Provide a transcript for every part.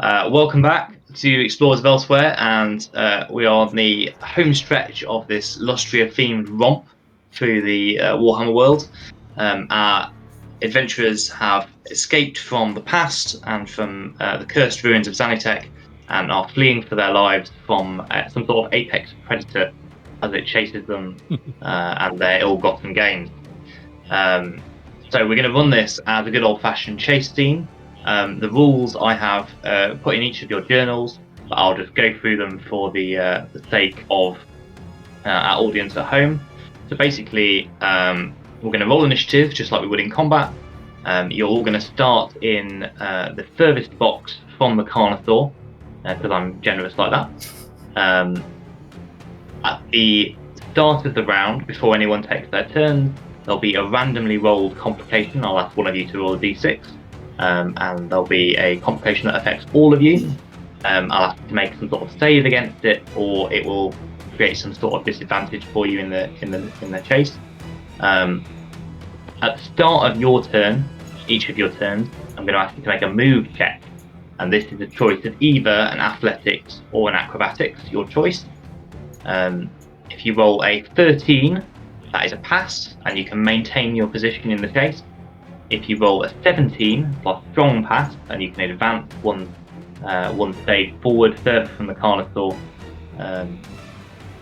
Welcome back to Explorers of Elsewhere, and we are on the home stretch of this Lustria-themed romp through the Warhammer world. Our adventurers have escaped from the past and from the cursed ruins of Xanitech, and are fleeing for their lives from some sort of apex predator as it chases them and their ill-gotten gains. So we're going to run this as a good old-fashioned chase scene. The rules I have put in each of your journals, but I'll just go through them for the sake of our audience at home. So basically, we're going to roll initiative just like we would in combat. You're all going to start in the furthest box from the Carnosaur, because I'm generous like that. At the start of the round, before anyone takes their turn, there'll be a randomly rolled complication. I'll ask one of you to roll a d6. And there'll be a complication that affects all of you. I'll have to make some sort of save against it, or it will create some sort of disadvantage for you in the chase. At the start of your turn, each of your turns, I'm going to ask you to make a move check, and this is a choice of either an athletics or an acrobatics, your choice. If you roll a 13, that is a pass, and you can maintain your position in the chase. If you roll a 17 plus strong pass, and you can advance one stage forward further from the Carnosaur,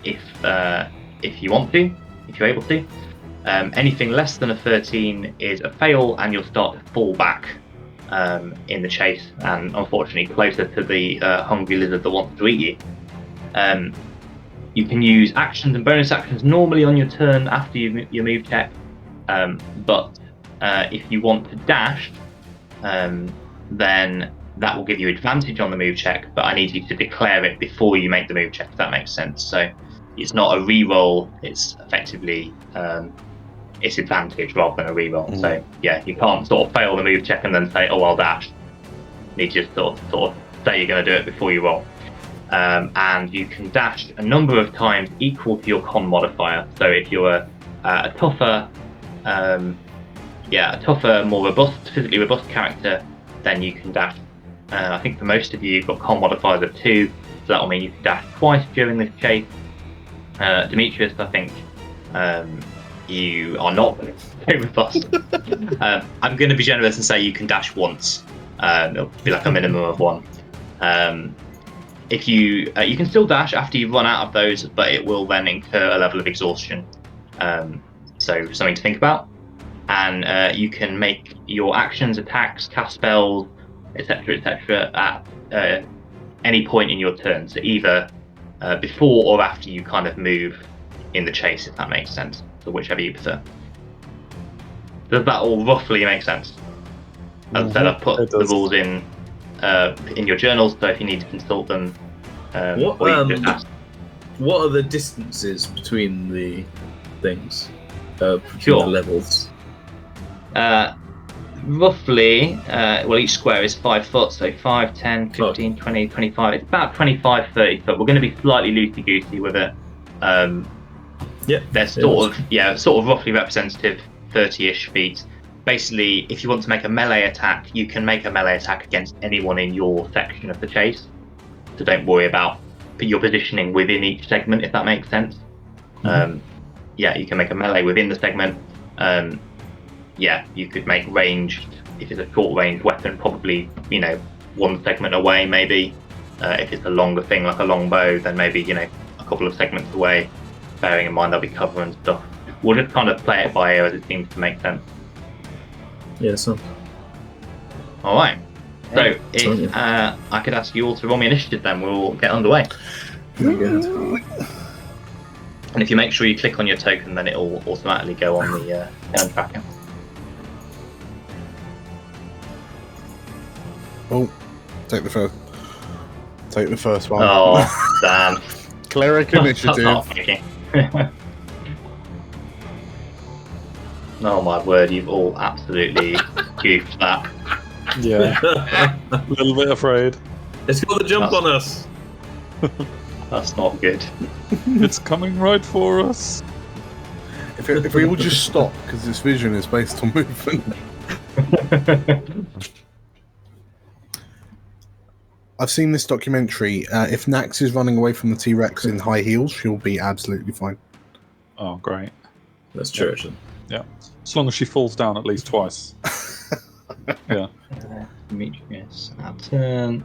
if you want to, if you're able to. Anything less than a 13 is a fail, and you'll start to fall back in the chase, and unfortunately closer to the hungry lizard that wants to eat you. You can use actions and bonus actions normally on your turn after your move check, but if you want to dash, then that will give you advantage on the move check, but I need you to declare it before you make the move check, if that makes sense. So it's not a re-roll, it's effectively it's advantage rather than a re-roll. So yeah, you can't sort of fail the move check and then say, oh, I'll dash. You need to sort of say you're going to do it before you roll. And you can dash a number of times equal to your con modifier. So if you're a tougher, more robust, physically robust character, then you can dash. I think for most of you, you've got con modifiers of 2, so that will mean you can dash twice during this chase. Demetrius, I think you are not very robust. I'm going to be generous and say you can dash once. It'll be like a minimum of 1. If you can still dash after you've run out of those, but it will then incur a level of exhaustion. So something to think about. And you can make your actions, attacks, cast spells, etc., at any point in your turn. So either before or after you kind of move in the chase, if that makes sense. So whichever you prefer. Does that all roughly make sense? As I said, I've put the rules in your journals, so if you need to consult them, or you can just ask. What are the distances between the things? Between Sure. the levels? Roughly, well, each square is 5 foot, so 5, 10, 15, 20, 25. It's about 25, 30 foot. We're going to be slightly loosey-goosey with it. They're sort of roughly representative, 30-ish feet. Basically, if you want to make a melee attack, you can make a melee attack against anyone in your section of the chase. So don't worry about your positioning within each segment, if that makes sense. You can make a melee within the segment. You could make ranged, if it's a short-range weapon, probably, one segment away, maybe. If it's a longer thing, like a long bow, then maybe, a couple of segments away, bearing in mind there'll be cover and stuff. We'll just kind of play it by ear as it seems to make sense. Yeah, so. Alright. So, if I could ask you all to roll me initiative, then we'll get underway. Very good. And if you make sure you click on your token, then it'll automatically go on the turn tracker. Oh, take the first one. Oh, damn. Cleric initiative. Oh my word, you've all absolutely goofed that. Yeah, a little bit afraid. It's got the jump on us. That's not good. It's coming right for us. If we all just stop, because this vision is based on movement. I've seen this documentary. If Nax is running away from the T-Rex in high heels, she'll be absolutely fine. Oh, great. That's true, actually. Yeah. As long as she falls down at least twice. Yeah. Demetrius, our turn.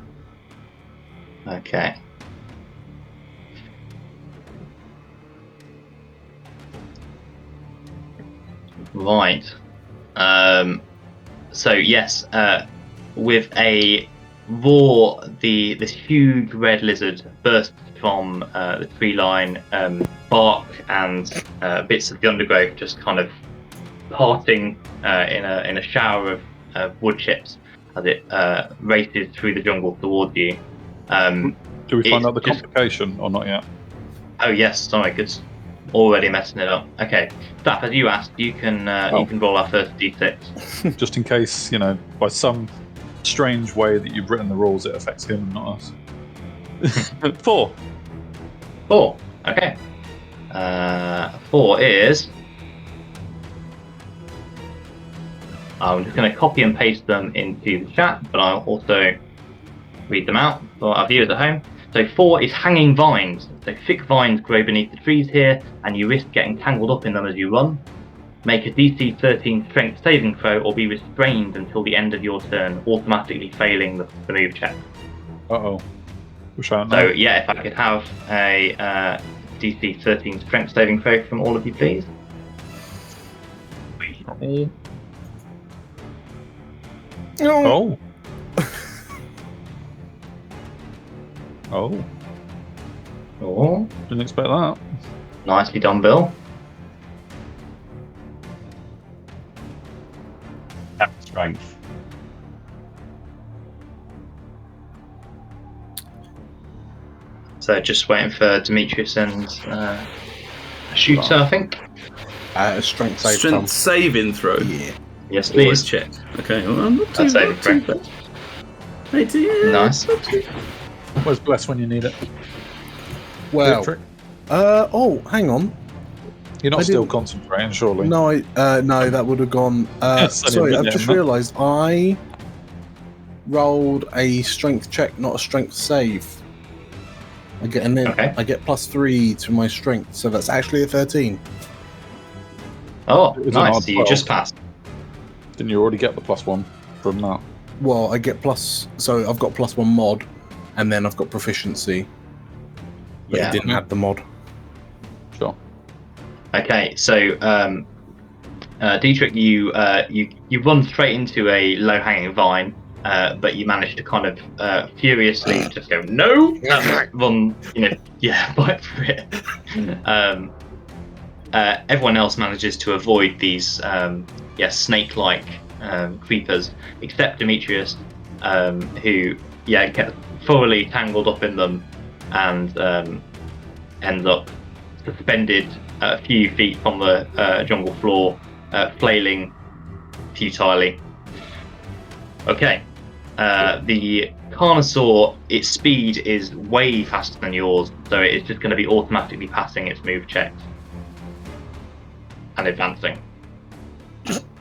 Okay. Right. So yes, with a roar, this huge red lizard bursts from the tree line, bark and bits of the undergrowth just kind of parting in a shower of wood chips as it races through the jungle towards you. Do we find out the complication or not yet? Oh yes, sorry, good. Already messing it up. Okay, Staff, as you asked, you can roll our first d6. Just in case, by some strange way that you've written the rules, it affects him and not us. 4. 4. Okay. 4 is. I'm just going to copy and paste them into the chat, but I'll also read them out for our viewers at home. So 4 is hanging vines. So thick vines grow beneath the trees here, and you risk getting tangled up in them as you run. Make a DC 13 strength saving throw or be restrained until the end of your turn, automatically failing the move check. Uh-oh. Wish I hadn't So known. yeah, if I could have a DC 13 strength saving throw from all of you, please. Oh. Oh. Oh, Didn't expect that. nicely done, Bill. Strength. So just waiting for Demetrius and Shooter, I think. Strength save. Strength saving throw. Yeah. Yes, Always please. check. Okay, well, I'm not too, That's saving not too throw. bad. 80, Nice. not too- Where's Bless when you need it? Well. Trick? Oh, hang on. You're not I still didn't- concentrating, surely. No, no, that would have gone. Yes, I Sorry, didn't I've mean just that. realised I rolled a strength check, not a strength save. I get Okay. I get +3 to my strength, so that's actually a 13. Oh, It was an nice. odd So you 12. just passed. Didn't you already get the +1 from that? Well, I get so I've got +1 mod, and then I've got proficiency. But Yeah. it didn't add the mod. Sure. Okay, so Dietrich, you run straight into a low-hanging vine, but you manage to kind of furiously just go no, and run, fight for it. Everyone else manages to avoid these, snake-like creepers, except Demetrius, who gets thoroughly tangled up in them and ends up suspended a few feet from the jungle floor, flailing futilely. Okay. The Carnosaur, its speed is way faster than yours, so it's just going to be automatically passing its move checks and advancing.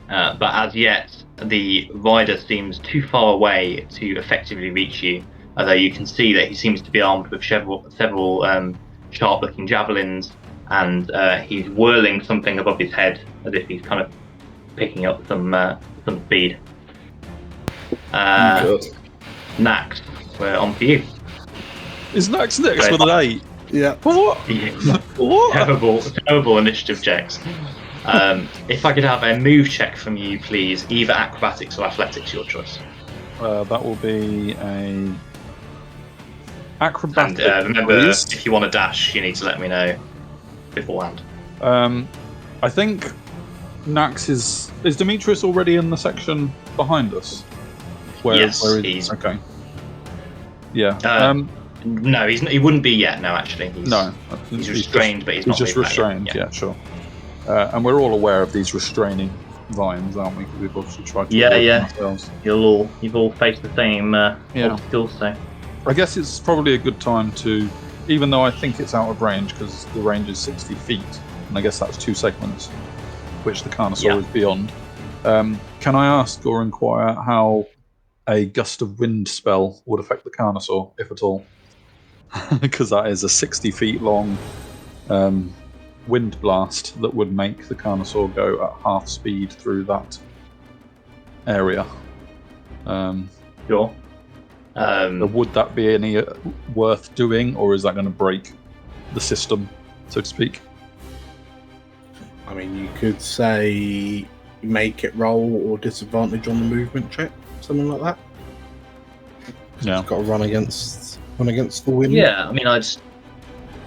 But as yet, the rider seems too far away to effectively reach you, although you can see that he seems to be armed with several sharp-looking javelins, and he's whirling something above his head as if he's kind of picking up some speed. God. Nax, we're on for you. Is Nax next Right. with an 8? Yeah. What? What? Terrible initiative checks. If I could have a move check from you, please, either acrobatics or athletics, your choice. That will be a And acrobatic. remember, please. if you want to dash, you need to let me know beforehand. I think Nax is Demetrius already in the section behind us? Yes, where he's- okay. Yeah. No, he wouldn't be yet. No, actually, No, he's restrained, but he's He's not just moved back yet. restrained. Yeah, sure. And we're all aware of these restraining vines, aren't we? Because we've obviously tried to Yeah, avoid yeah. them ourselves. You've all faced the same Yeah. obstacles, so I guess it's probably a good time to, even though I think it's out of range because the range is 60 feet, and I guess that's 2 segments, which the Carnosaur Yeah. is beyond. Can I ask or inquire how a gust of wind spell would affect the Carnosaur, if at all. Because that is a 60 feet long wind blast that would make the Carnosaur go at half speed through that area. Sure. Would that be any worth doing, or is that going to break the system, so to speak? I mean, you could say make it roll or disadvantage on the movement check, something like that. Yeah. It's got to run against the wind. Yeah, I mean,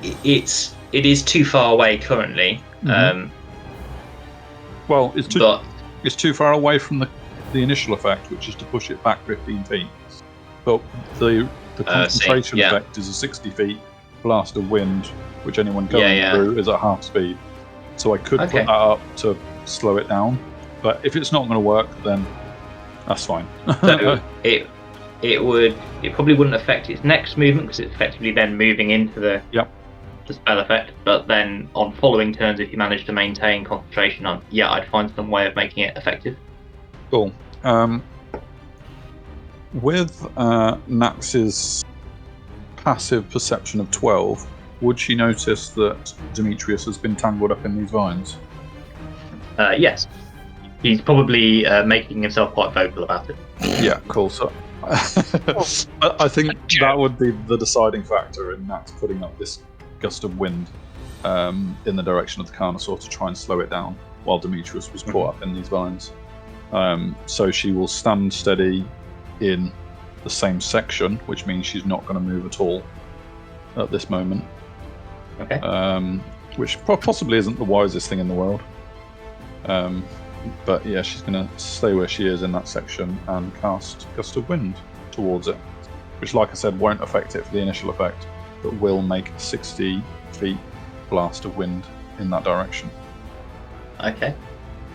it is too far away currently. Well, it's too But it's too far away from the initial effect, which is to push it back 15 feet. But the concentration yeah. effect is a 60 feet blast of wind, which anyone going through is at half speed. So I could put that up to slow it down, but if it's not going to work, then that's fine. So it probably wouldn't affect its next movement because it's effectively then moving into the spell effect. But then on following turns, if you manage to maintain concentration on, I'd find some way of making it effective. Cool. With Nax's passive perception of 12, would she notice that Demetrius has been tangled up in these vines? Yes. He's probably making himself quite vocal about it. Yeah, cool. So I think that would be the deciding factor in Nax putting up this gust of wind in the direction of the Carnosaur to try and slow it down while Demetrius was caught up in these vines. So she will stand steady in the same section, which means she's not going to move at all at this moment. Okay. Which possibly isn't the wisest thing in the world. But yeah, she's going to stay where she is in that section and cast Gust of Wind towards it, which, like I said, won't affect it for the initial effect, but will make a 60 feet blast of wind in that direction. Okay.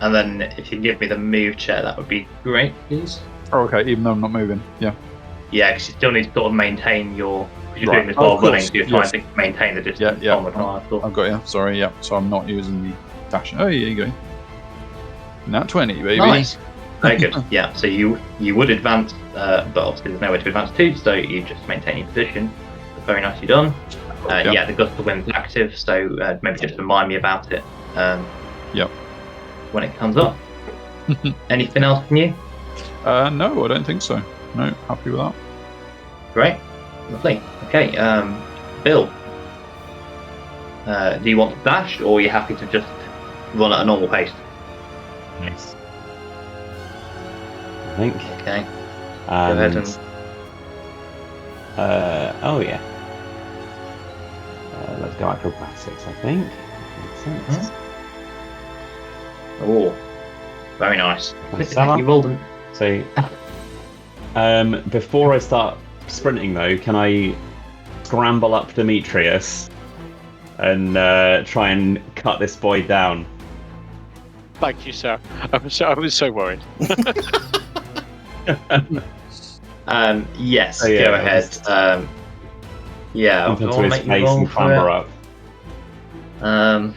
And then if you can give me the move check, that would be great, please. Oh, okay, even though I'm not moving, yeah. Yeah, because you still need to sort of maintain your... Because you're Right. doing this while Of running, course, so you're trying to maintain the distance Yeah, from the Carnosaur. I've got you, sorry, yeah. So I'm not using the dash. Oh, yeah, you go. Nat 20, baby. Nice. Very good. Yeah, so you would advance, but obviously there's nowhere to advance to, so you just maintain your position. Very nicely done. Yeah, the Gust of Wind's active, so maybe just remind me about it when it comes up. Anything else from you? No, I don't think so. No, happy with that. Great. Lovely. Okay, Bill. Do you want to dash, or are you happy to just run at a normal pace? Nice. I think. Okay. Go ahead and... oh yeah. Let's go acrobatics, I think. Makes sense. Oh, very nice. Seven. You rolled them. So, before I start sprinting though, can I scramble up Demetrius and try and cut this boy down? Thank you, sir. I was so worried. Yes, Oh, yeah, go ahead. Yeah, Jump I'll into his make you face roll and for clamber it. up.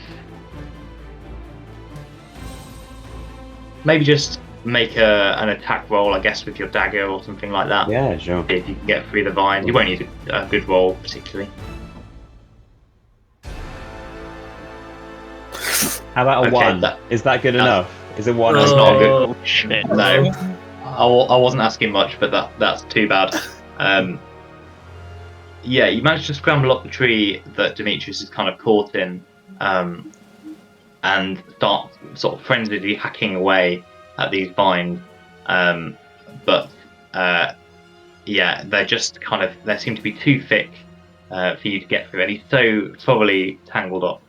Maybe just make an attack roll, I guess, with your dagger or something like that. Yeah, sure. See if you can get through the vines. You won't need a good roll, particularly. How about a Okay, 1? Is that good enough? Is it 1? That's or not a no? good. Shit, no. I wasn't asking much, but that's too bad. Yeah, you managed to scramble up the tree that Demetrius is kind of caught in, and start sort of frenziedly hacking away at these vines. But yeah, they're just they seem to be too thick for you to get through, and he's so thoroughly tangled up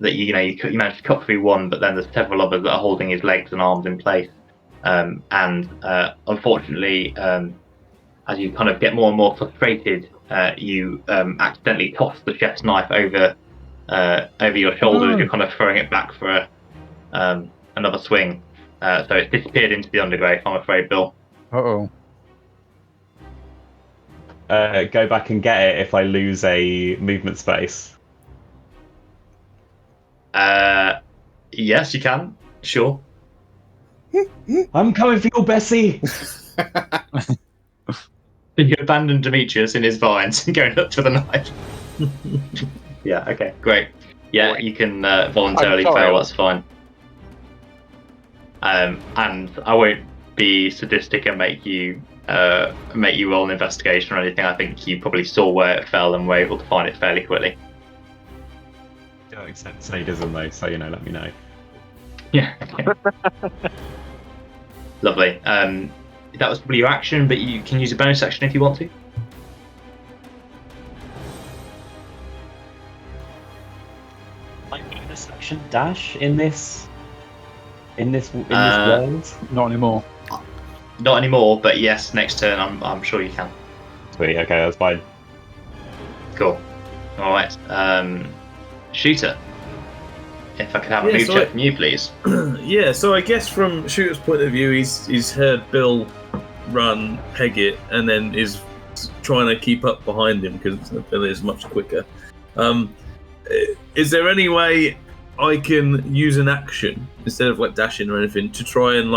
that you managed to cut through one, but then there's several others that are holding his legs and arms in place. And unfortunately, as you kind of get more and more frustrated, you accidentally toss the chef's knife over your shoulder as you're kind of throwing it back for another swing. So it's disappeared into the undergrowth, I'm afraid, Bill. Uh-oh. Go back and get it if I lose a movement space. Yes, you can. Sure. I'm coming for you, Bessie! You abandon Demetrius in his vines and going up to the knife. Yeah, okay, great. Yeah, you can voluntarily I'm sorry. fail, that's fine. And I won't be sadistic and make you roll an investigation or anything. I think you probably saw where it fell and were able to find it fairly quickly. That makes sense. Sadism though, so let me know. Yeah. Okay. Lovely. That was probably your action, but you can use a bonus action if you want to. Like bonus action dash in this world? Not anymore. Not anymore, but yes, next turn I'm sure you can. Sweet. Okay, that's fine. Cool. All right. Shooter. If I could have a move check from you, please. Yeah, so I guess from Shooter's point of view, he's heard Bill run, peg it, and then is trying to keep up behind him because Bill is much quicker. Is there any way I can use an action instead of like dashing or anything to try and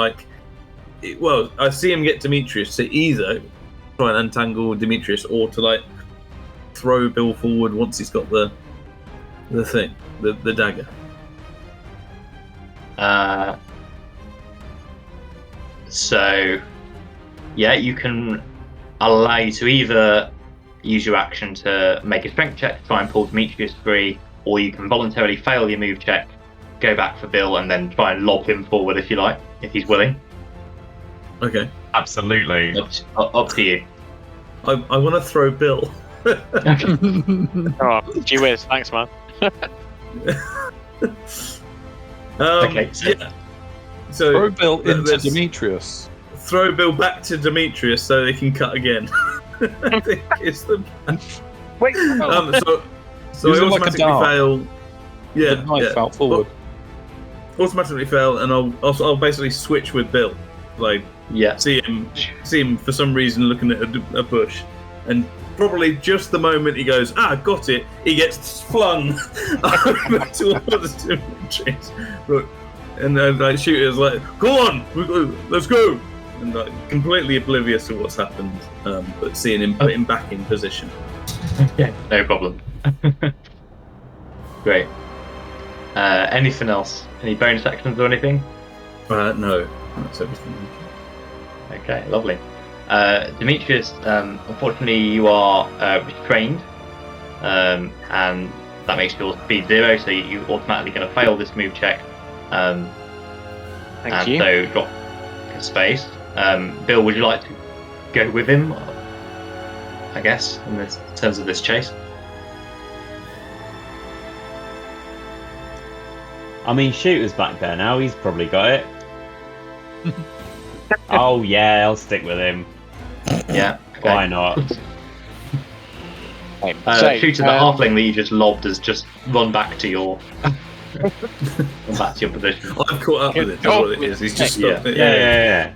well, I see him get Demetrius to either try and untangle Demetrius or to like throw Bill forward once he's got the thing, the dagger. So, yeah, you can allow you to either use your action to make a strength check to try and pull Demetrius free, or you can voluntarily fail your move check, go back for Bill, and then try and lob him forward if you like, if he's willing. Okay. Absolutely. Up to you. I want to throw Bill. Oh, gee whiz, thanks, man. Okay, so yeah. So Throw Bill into let's Demetrius. Throw Bill back to Demetrius so they can cut again. I think it's the plan. Wait, So Use I it like a automatically dart. fail. Yeah, The knife yeah. out forward. Automatically fail, and I'll basically switch with Bill. Like yeah. see him for some reason looking at a bush, and probably just the moment he goes, got it, he gets flung over towards Demetrius. Look, and then like Shooter's like, "Come on, let's go!" And like completely oblivious to what's happened, but seeing him put him back in position. Yeah, no problem. Great. Anything else? Any bonus actions or anything? No, that's everything. Okay, lovely. Demetrius, unfortunately, you are restrained, and that makes your speed 0, so you're automatically going to fail this move check. Thank you. So drop a space. Bill, would you like to go with him? I guess in terms of this chase. I mean, Shooter's back there now. He's probably got it. Oh yeah, I'll stick with him. Yeah. Okay. Why not? Shooter, the halfling that you just lobbed has just run back to your position. I've caught up with it. That's what it is. He's just stopped it. Yeah.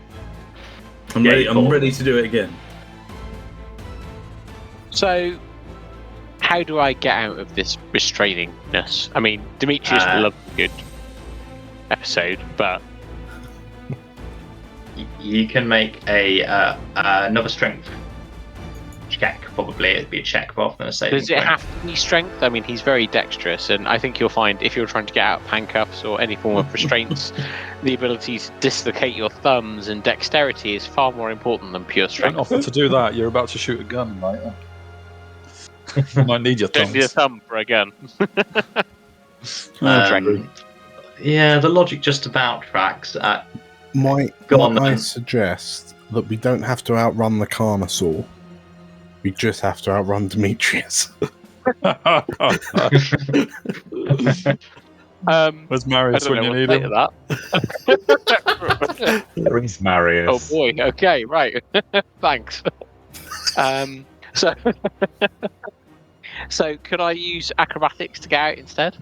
I'm ready to do it again. So, how do I get out of this restrainingness? I mean, Demetrius loved a good episode, but you can make another strength check. Probably it'd be a check rather than a saving. does it have to be strength? I mean, he's very dexterous, and I think you'll find if you're trying to get out of handcuffs or any form of restraints, the ability to dislocate your thumbs and dexterity is far more important than pure Don't strength. offer to do that. You're about to shoot a gun later. You might need your Don't need a thumbs. thumb for a gun. Yeah, the logic just about tracks. Might Go on, I then. suggest that we don't have to outrun the Carnosaur. We just have to outrun Demetrius. Where's Marius when you need him? That. Where is Marius? Oh boy. Okay. Right. Thanks. So could I use acrobatics to get out instead?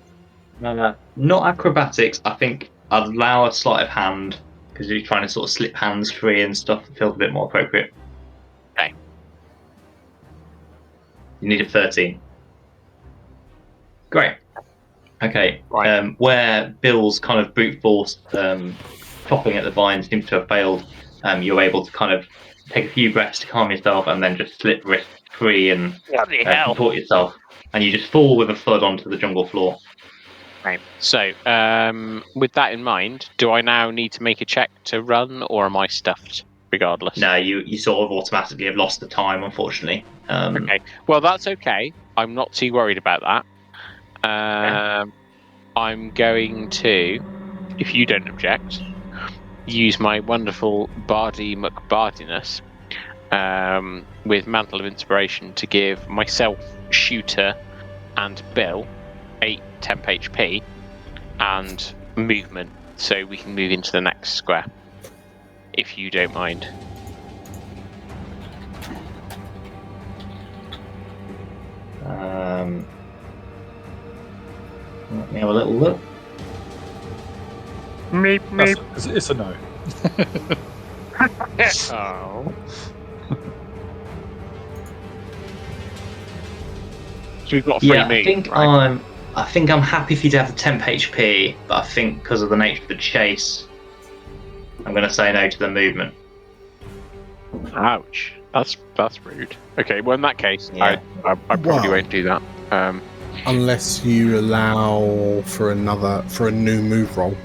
Not acrobatics. I think I'd allow a sleight of hand because you're trying to sort of slip hands free and stuff. It feels a bit more appropriate. Okay. You need a 13. Great. Okay. Right. Where Bill's kind of brute force chopping at the vine seems to have failed, you're able to kind of take a few breaths to calm yourself, and then just slip wrist free and Bloody hell. contort yourself, and you just fall with a thud onto the jungle floor. Right. So, with that in mind, do I now need to make a check to run, or am I stuffed regardless? No, you sort of automatically have lost the time, unfortunately. Okay. Well, that's okay. I'm not too worried about that. I'm going to, if you don't object, use my wonderful Bardy McBardiness with Mantle of Inspiration to give myself, Shooter, and Bill 8 temp HP and movement, so we can move into the next square. If you don't mind. Let me have a little look. It's a no. Oh. So we've got 3 Yeah, moves, right? I think I'm happy for you to have the temp HP, but I think because of the nature of the chase, I'm going to say no to the movement. Ouch. That's rude. Okay, well in that case, Yeah. I probably Well- won't do that. Unless you allow for a new move roll.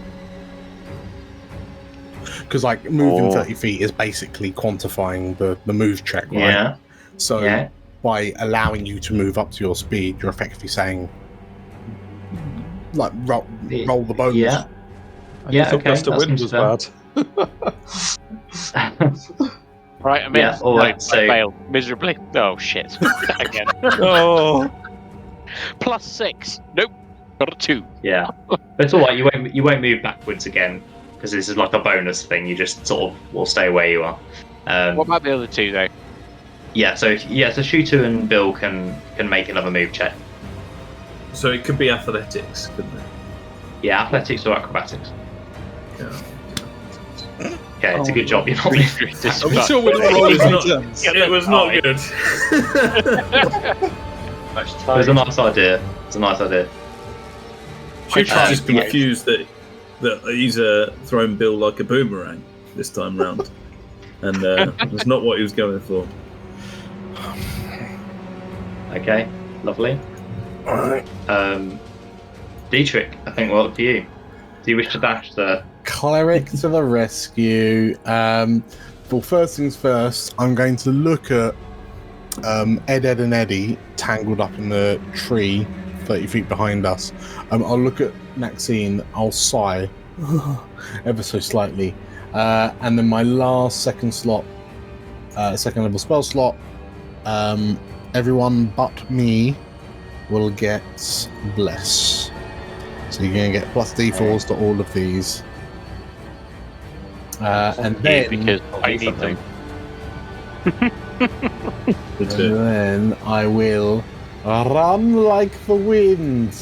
Because like moving 30 feet is basically quantifying the move check, right? Yeah. So Yeah. by allowing you to move up to your speed, you're effectively saying, like, roll the bonus. Yeah. I Yeah, thought okay, Gust of that Wind seems was fair. bad. Right, I'm Yeah, in. all right, I so- failed miserably. Oh shit. Again. Oh, +6. Nope. Got a 2. Yeah, but it's all right. You won't move backwards again because this is like a bonus thing. You just sort of will stay where you are. What about the other 2 though? Yeah. So Shooter and Bill can make another move check. So it could be athletics, couldn't it? Yeah, athletics or acrobatics. Yeah. Okay, it's a good job. You're not. are we sure we're not It rolling was not, items? it was not good. It was a nice idea. It's a nice idea. Shooter's just yeah. confused that he's thrown Bill like a boomerang this time round. And that's not what he was going for. Okay, lovely. Alright. Dietrich, I think we're up to you. Do you wish to dash the? Cleric to the rescue. Well, first things first, I'm going to look at Ed, and Eddie tangled up in the tree 30 feet behind us. I'll look at Maxine, I'll sigh ever so slightly. And then my last second level spell slot, everyone but me will get Bless. So you're going to get plus D4s to all of these. And then, Because I need them. That's and it. then I will run like the wind.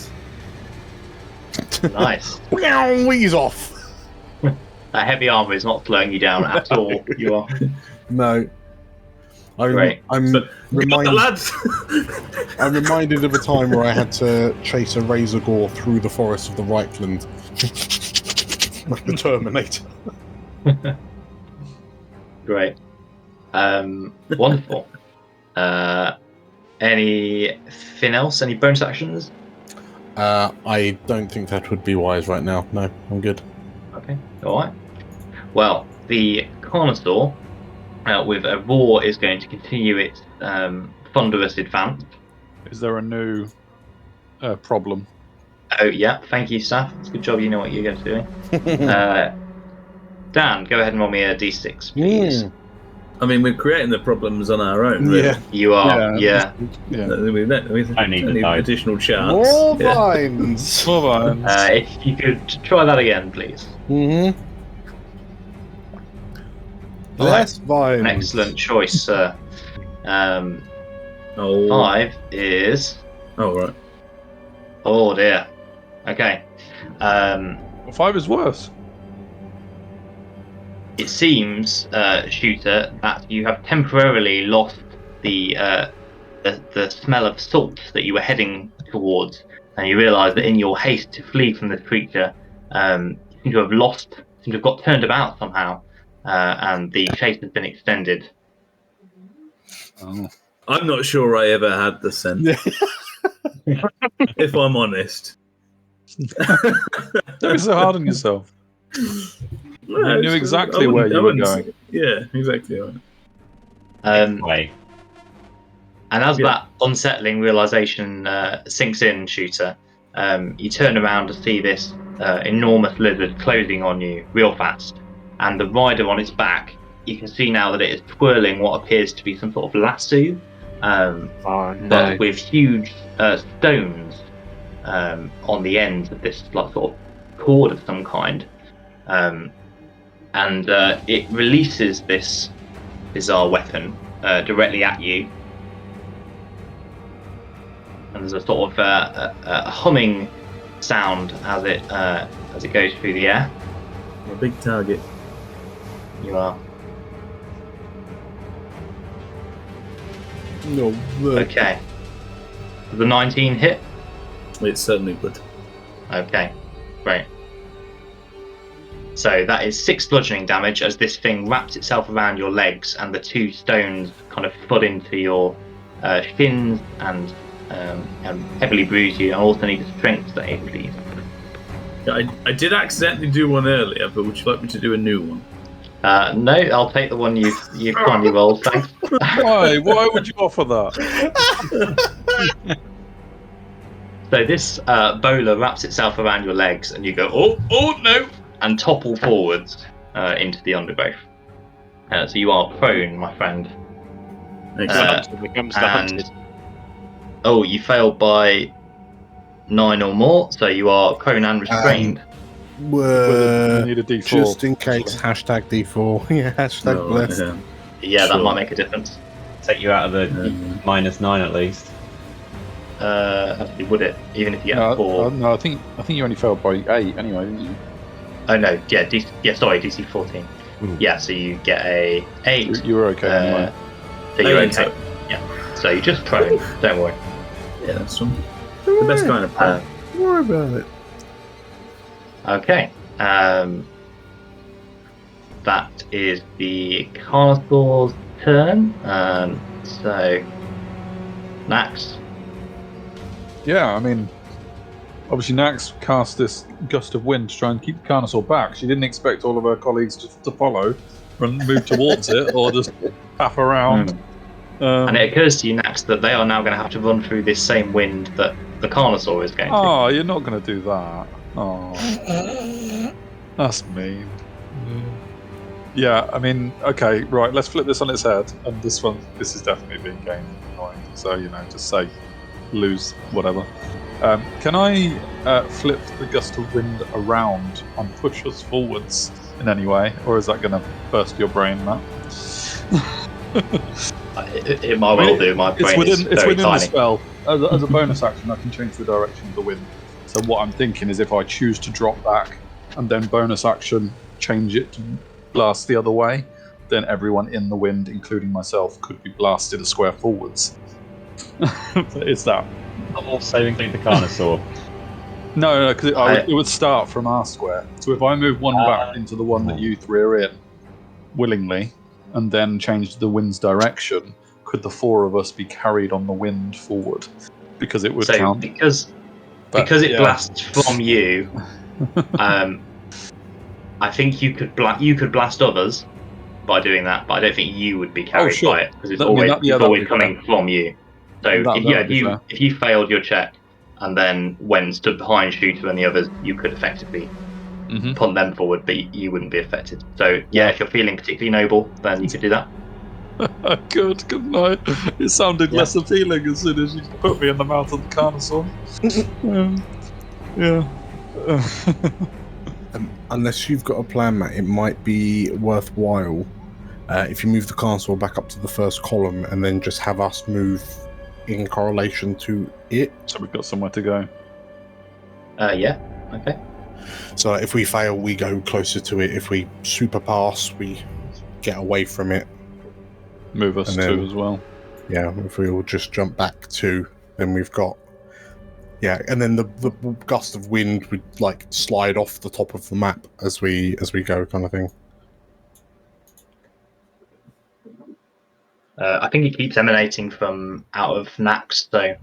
Nice. He's off. That heavy armor is not slowing you down at all. You are. No. Great. I'm So- reminded. Lads! I'm reminded of a time where I had to chase a razor gore through the forest of the Reichland, like the Terminator. Great. Wonderful. Anything else? Any bonus actions? I don't think that would be wise right now. No, I'm good. Okay. All right. Well, the Carnosaur, with a roar, is going to continue its thunderous advance. Is there a new problem? Oh yeah, thank you, Saf. It's a good job. You know what you're going to do. Dan, go ahead and roll me a d6, please. Mm. I mean, we're creating the problems on our own, really. Yeah. You are. Yeah. Yeah. We don't need to need die. additional chance. More Yeah. vines. If you could try that again, please. Mm-hmm. Less vines. An excellent choice, sir. Oh. 5 is. Oh, right. Oh dear. Okay. 5 is worse. It seems, Shooter, that you have temporarily lost the smell of salt that you were heading towards, and you realise that in your haste to flee from this creature, you seem to have got turned about somehow, and the chase has been extended. Oh. I'm not sure I ever had the scent, if I'm honest. Don't be so hard on yourself. You knew exactly where you were going. Yeah, exactly. Right. Way. And as that unsettling realization sinks in, Shooter, you turn around to see this enormous lizard closing on you real fast. And the rider on its back, you can see now that it is twirling what appears to be some sort of lasso, but with huge stones on the ends of this like sort of cord of some kind. And it releases this bizarre weapon directly at you. And there's a sort of a humming sound as it goes through the air. A big target. You are. No. Okay. The 19 hit? It certainly would. Okay, great. So that is 6 bludgeoning damage as this thing wraps itself around your legs and the 2 stones kind of thud into your shins and heavily bruise you, and also need a strength save, please. I did accidentally do one earlier, but would you like me to do a new one? No, I'll take the one you've kindly rolled, thanks. Why? Why would you offer that? So this bowler wraps itself around your legs, and you go, oh no, and topple forwards into the undergrowth. So you are prone, my friend. Becomes the hunted. Oh, you failed by 9 or more, so you are prone and restrained. You need a D4. Just in case, hashtag D4. Yeah, hashtag blessed. Yeah, that might make a difference. Take you out of the -9 at least. Actually, would it? Even if you get 4? No, I think you only failed by 8 anyway, didn't you? Oh no, yeah, sorry, DC 14. Yeah, so you get a 8. You were okay anyway. So you're okay. Yeah. So you're just prone. Don't worry. Yeah, that's the best kind of prone. Don't worry about it. Okay. That is the Carnosaur's turn. So, Nax. Yeah, I mean, obviously Nax cast this gust of wind to try and keep the Carnosaur back. She didn't expect all of her colleagues to follow and move towards it or just paff around. And it occurs to you, Nax, that they are now going to have to run through this same wind that the Carnosaur is going to. Oh, you're not going to do that. Oh, that's mean. Yeah, I mean, okay, right, let's flip this on its head. And this is definitely being gained annoying. So, just say lose, whatever. Can I flip the gust of wind around and push us forwards in any way? Or is that going to burst your brain, Matt? It might well do. My brain is very within tiny. the spell. As a bonus action, I can change the direction of the wind. So what I'm thinking is if I choose to drop back and then bonus action change it to blast the other way, then everyone in the wind, including myself, could be blasted a square forwards. It's that. Also include the Carnosaur. No, because it would start from our square. So if I move one back into the one that you 3 are in, willingly, and then change the wind's direction, could the 4 of us be carried on the wind forward? Because it would count. Because it blasts from you, I think you could blast others by doing that, but I don't think you would be carried by it because it's always coming from you. So if you failed your check and then stood behind Shooter and the others, you could effectively punt them forward, but you wouldn't be affected. So if you're feeling particularly noble, then you could do that. Good, couldn't I? It sounded less appealing as soon as you put me in the mouth of the Carnosaur. Unless you've got a plan, Matt, it might be worthwhile if you move the Carnosaur back up to the first column and then just have us move in correlation to it. So we've got somewhere to go. Yeah, okay. So if we fail, we go closer to it. If we super pass, we get away from it. Move us too as well. Yeah, if we all just jump back 2, then we've got... Yeah, and then the gust of wind would like slide off the top of the map as we go, kind of thing. I think it keeps emanating from out of Nax, so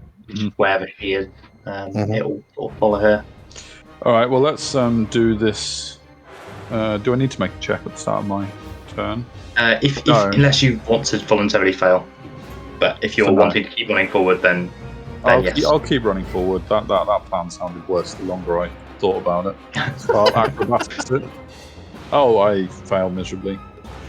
wherever she is, it'll sort of follow her. All right. Well, let's do this. Do I need to make a check at the start of my turn? Unless you want to voluntarily fail, but if you're wanting to keep running forward, then yes. I'll keep running forward. That plan sounded worse the longer I thought about it. So I'll acrobatics it. Oh, I failed miserably.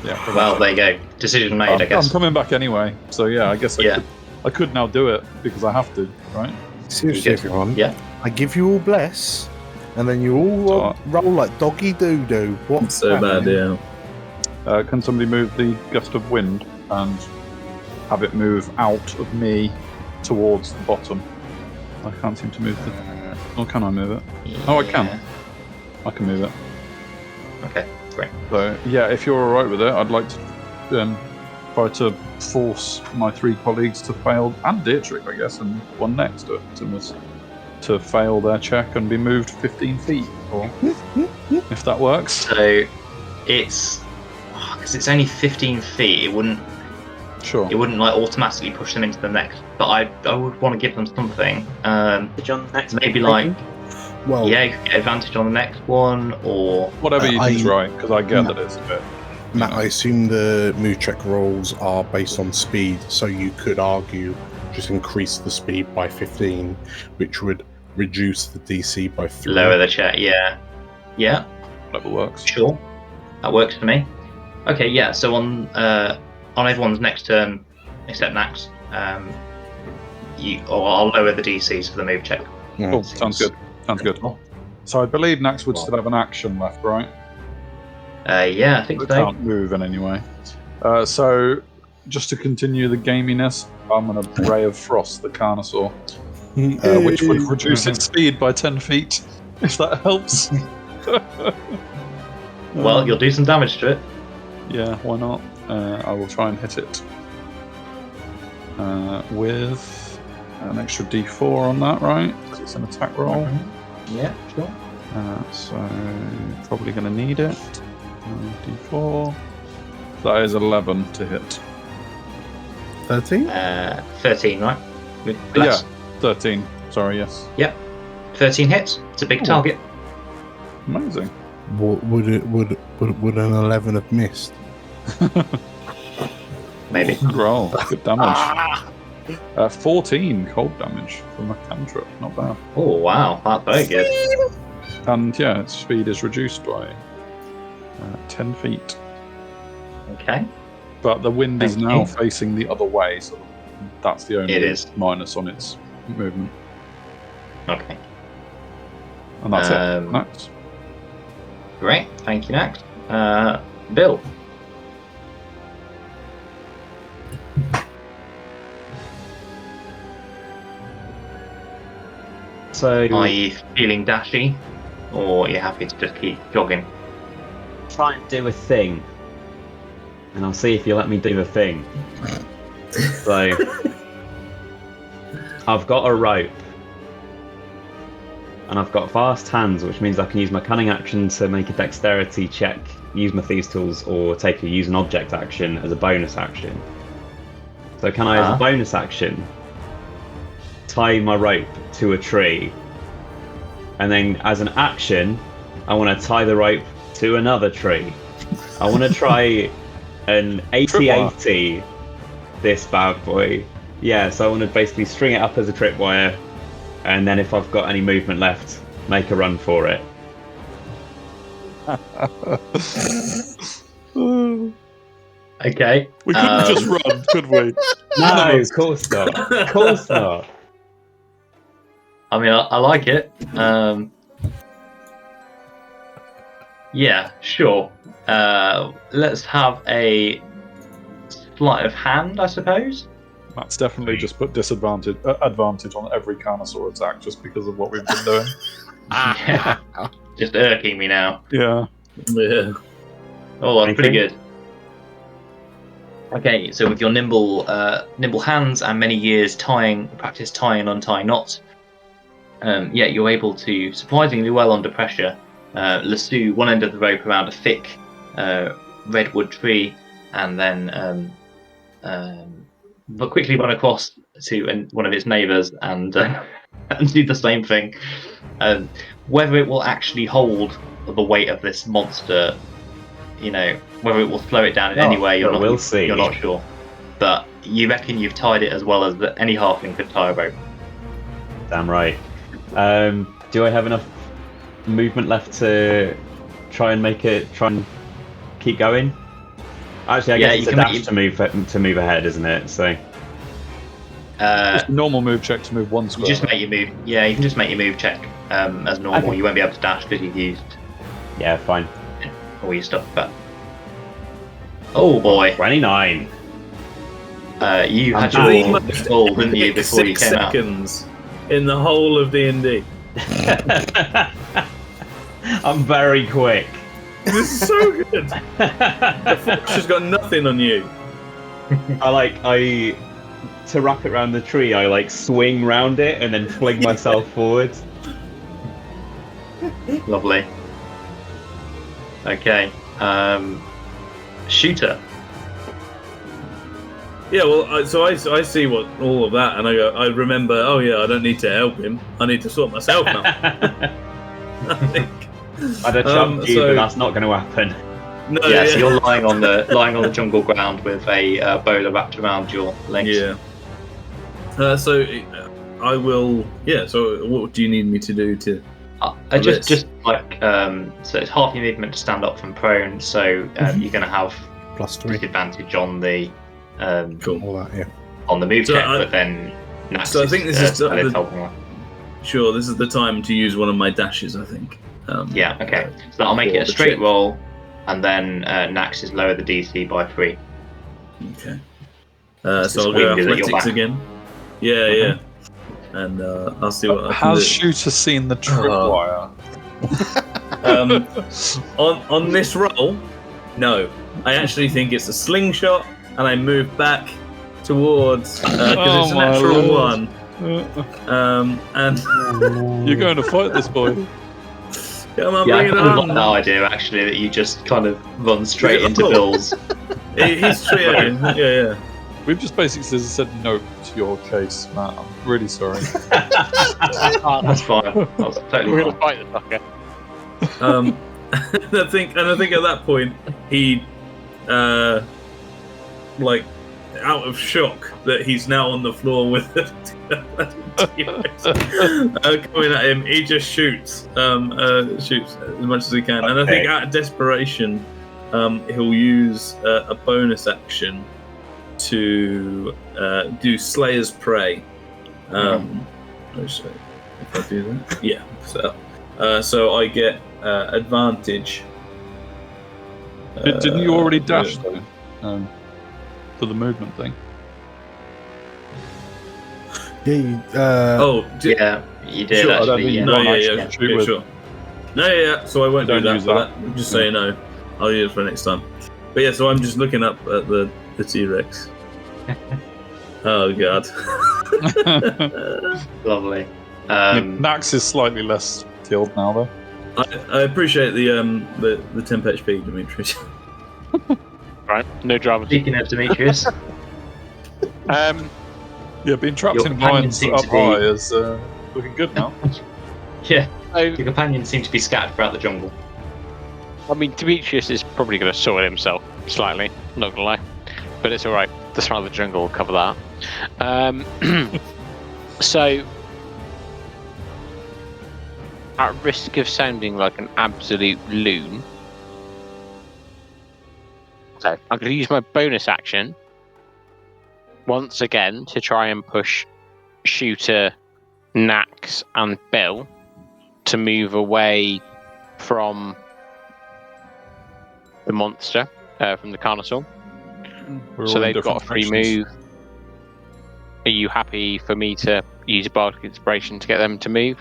Yeah. Well, there you go. Decision made, I guess. I'm coming back anyway, so yeah, I guess I could now do it because I have to, right? Seriously, everyone. Yeah. I give you all bless, and then you all roll like doggy doo-doo. What's so happening? bad, yeah. Can somebody move the gust of wind and have it move out of me towards the bottom? I can't seem to move it. Or can I move it? Oh, I can. I can move it. Okay, great. So, yeah, if you're alright with it, I'd like to try to force my 3 colleagues to fail, and Dietrich, I guess, and one next to it, to fail their check and be moved 15 feet, or if that works. So, it's... because it's only 15 feet, it wouldn't like automatically push them into the next. But I would want to give them something. Maybe like, you could get advantage on the next one, or whatever you think's right, because I get that it's a bit. Matt, I assume the move check rolls are based on speed, so you could argue just increase the speed by 15, which would reduce the DC by 3. Lower the check, yeah. Whatever works. Sure, that works for me. Okay, yeah. So on everyone's next turn, except Nax, I'll lower the DCs for the move check. Yeah. Cool. Sounds good. So I believe Nax would still have an action left, right? Yeah, I think so. Can't move in any way. So just to continue the gaminess, I'm going to Ray of Frost the Carnosaur, which would reduce its speed by 10 feet, if that helps. Well, you'll do some damage to it. Yeah, why not? I will try and hit it with an extra D4 on that, right? Because it's an attack roll. Yeah, sure. So probably going to need it. D4. That is 11 to hit. 13? 13, right? With bless. Yeah, 13. Sorry, yes. Yep. 13 hits. It's a big target. Amazing. Would an 11 have missed? Maybe. Good roll. Good damage. 14 cold damage from a cantrip. Not bad. Oh, wow. That's very good. And yeah, its speed is reduced by 10 feet. Okay. But the wind is Thank now you. facing the other way, so that's the only It is. minus on its movement. Okay. And that's it. Next. Great. Thank you, Nax. Bill. So, Are you feeling dashy, or are you happy to just keep jogging? try and do a thing, and I'll see if you let me do the thing. So, I've got a rope, and I've got fast hands, which means I can use my cunning action to make a dexterity check, use my thieves tools, or use an object action as a bonus action. So can I, as a bonus action, tie my rope to a tree, and then as an action, I want to tie the rope to another tree. I want to try an 80-80 this bad boy. Yeah, so I want to basically string it up as a tripwire, and then if I've got any movement left, make a run for it. Okay. We couldn't just run, could we? No, of course not. Of course not. I mean, I like it. Yeah, sure. Let's have a sleight of hand, I suppose. Matt's definitely just put advantage on every Carnosaur attack just because of what we've been doing. Yeah. Just irking me now. Yeah. Yeah. Oh, that's pretty good. Okay, so with your nimble hands and many years practice tying and untying knots, you're able to surprisingly well under pressure lasso one end of the rope around a thick redwood tree, and then but quickly run across to one of its neighbours and and do the same thing. Whether it will actually hold the weight of this monster, whether it will slow it down in any way, we'll see. You're not sure. But you reckon you've tied it as well as any halfling could tie a rope. Damn right. Do I have enough movement left to try and keep going? Actually, I guess it's a dash to move ahead, isn't it? So. Just a normal move check to move one square. You just make your move. Yeah, you can just make your move check as normal. Okay. You won't be able to dash because you've used Yeah, fine. all your stuff. But oh boy, 29. You had The your most goal, didn't you, epic before you 6 came out? seconds in the whole of D&D. I'm very quick. This is so good. The fox has got nothing on you. To wrap it around the tree, I swing round it and then fling myself forward. Lovely. Okay. Shooter. Yeah, well, I see what all of that, and I remember. Oh yeah, I don't need to help him. I need to sort myself out. I think. I'd have chucked you, but that's not going to happen. No, Yeah, so you're lying on the jungle ground with a bowler wrapped around your legs. Yeah. So I will. Yeah. So what do you need me to do to? Just like so it's half your movement to stand up from prone, so you're going to have +3. disadvantage on the Cool. All that, yeah. on the move So check, I- but then so I think this is the- helping one. Sure, this is the time to use one of my dashes. I think. Yeah, okay. So I'll make it a the straight check. roll, and then Nax is lower the DC by 3. Okay. Just So I'll swing go it at your athletics back. again. Yeah, yeah. And I'll see what I can Has do. Shooter seen the tripwire? On this roll, no. I actually think it's a slingshot, and I move back towards because it's a my natural lord. one. And You're going to fight this boy. come on, Yeah, I bring it kind of like on. that idea actually, that you just kind of run straight Yeah. into Bill's. He's trioing. Yeah. We've just basically said no to your case, Matt. I'm really sorry. That's fine. That's totally We're gonna fine. fight the fucker. I think at that point he, out of shock that he's now on the floor with the coming at him, he just shoots as much as he can, and I think out of desperation, he'll use a bonus action to do Slayer's Prey. If I do that, yeah. So I get advantage. Didn't you already dash though? For the movement thing. Yeah, Yeah, you did Sure, I don't actually. think Yeah. you No, One yeah, action yeah, shoot yeah, with. sure. No, yeah. So I won't do Don't that. use For that. that. Just so you know, I'll use it for next time. But yeah, so I'm just looking up at the T-Rex. Oh god. Lovely. Nax is slightly less killed now though. I appreciate the temp HP, Dimitri. Right, no drama. Speaking of Demetrius, Yeah, being trapped Your in companion vines seems up to be- high is looking good now. yeah, So, your companions seem to be scattered throughout the jungle. I mean, Demetrius is probably going to soil himself slightly, not going to lie. But it's alright. The smell of the jungle will cover that. So, at risk of sounding like an absolute loon, so I'm going to use my bonus action once again to try and push Shooter, Nax, and Bill to move away from the monster, from the Carnosaur. We're So all in they've got a different free directions. move. Are you happy for me to use a bardic inspiration to get them to move?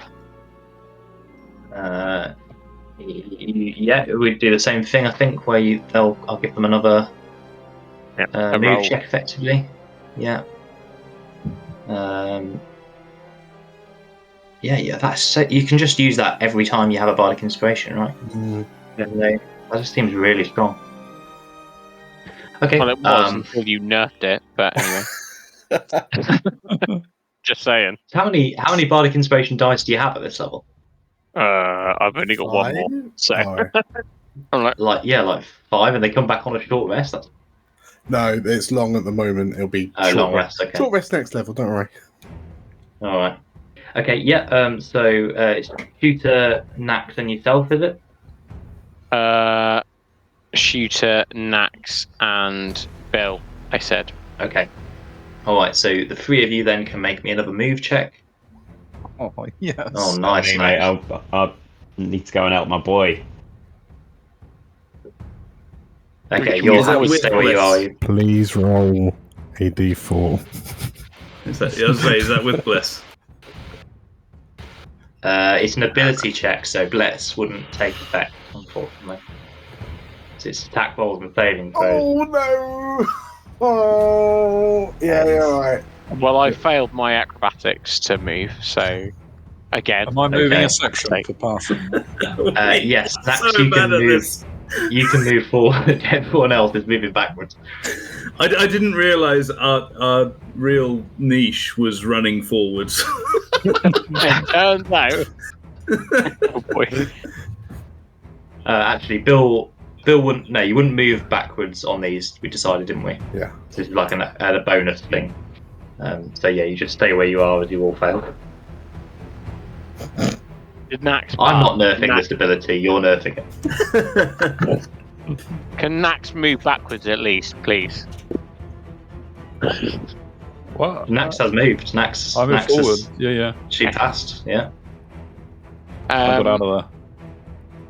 Yeah, we'd do the same thing, I think, where I'll give them another A move roll. check effectively. Yeah. Yeah. That's so, you can just use that every time you have a bardic inspiration, right? That just seems really strong. Okay. Well, it was until you nerfed it, but anyway. Just saying. How many bardic inspiration dice do you have at this level? I've only got one more. So Oh. I'm like, Like 5, and they come back on a short rest. That's No, it's long at the moment. It'll be a long rest. Okay. Short rest next level, don't worry. All right. Okay. Yeah. So it's Shooter, Nax, and yourself, is it? Shooter, Nax, and Bill. I said. Okay. All right. So the 3 of you then can make me another move check. Oh, yes. Oh, nice, Hey, mate. mate, I need to go and help my boy. Okay, Is you'll that have to with stay where you are. bliss? Please roll a d4. Is that with bliss? It's an ability check, so Bless wouldn't take effect, unfortunately. So it's attack rolls and saving throws. Oh no! Oh, yeah, alright. Well, I failed my acrobatics to move, so again. Am I moving Okay. a section for passing? Yes, Nax, so you bad can at move. this. You can move forward. Everyone else is moving backwards. I didn't realise our real niche was running forwards. Turns out. Oh boy. Actually, Bill wouldn't. No, you wouldn't move backwards on these. We decided, didn't we? Yeah. So this is like a bonus thing. So yeah, you just stay where you are as you all fail. Did Nax? I'm not nerfing this ability. You're nerfing it. Can Nax move backwards at least, please? What? Nax has moved. Nax. I moved Nax forward. has- Yeah. She passed. Yeah. I got out of there.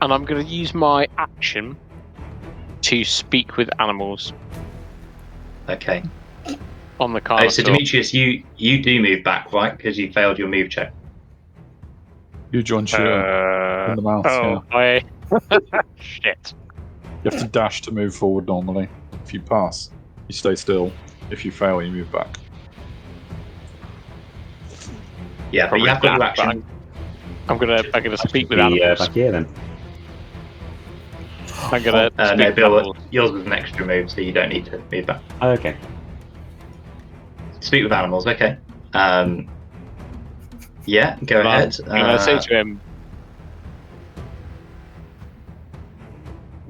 And I'm going to use my action to speak with animals Okay. on the Oh, card. so Demetrius, you do move back, right? Because you failed your move check. You join Sheila in the mouth. I shit. You have to dash to move forward normally. If you pass, you stay still. If you fail, you move back. Yeah, but you have got your action. I'm gonna speak with Be, animals. back here then. I'm gonna speak No, with Bill, animals. yours was an extra move, so you don't need to move back. Oh, okay. Speak with animals, okay. Yeah, go ahead. I'm gonna say to him,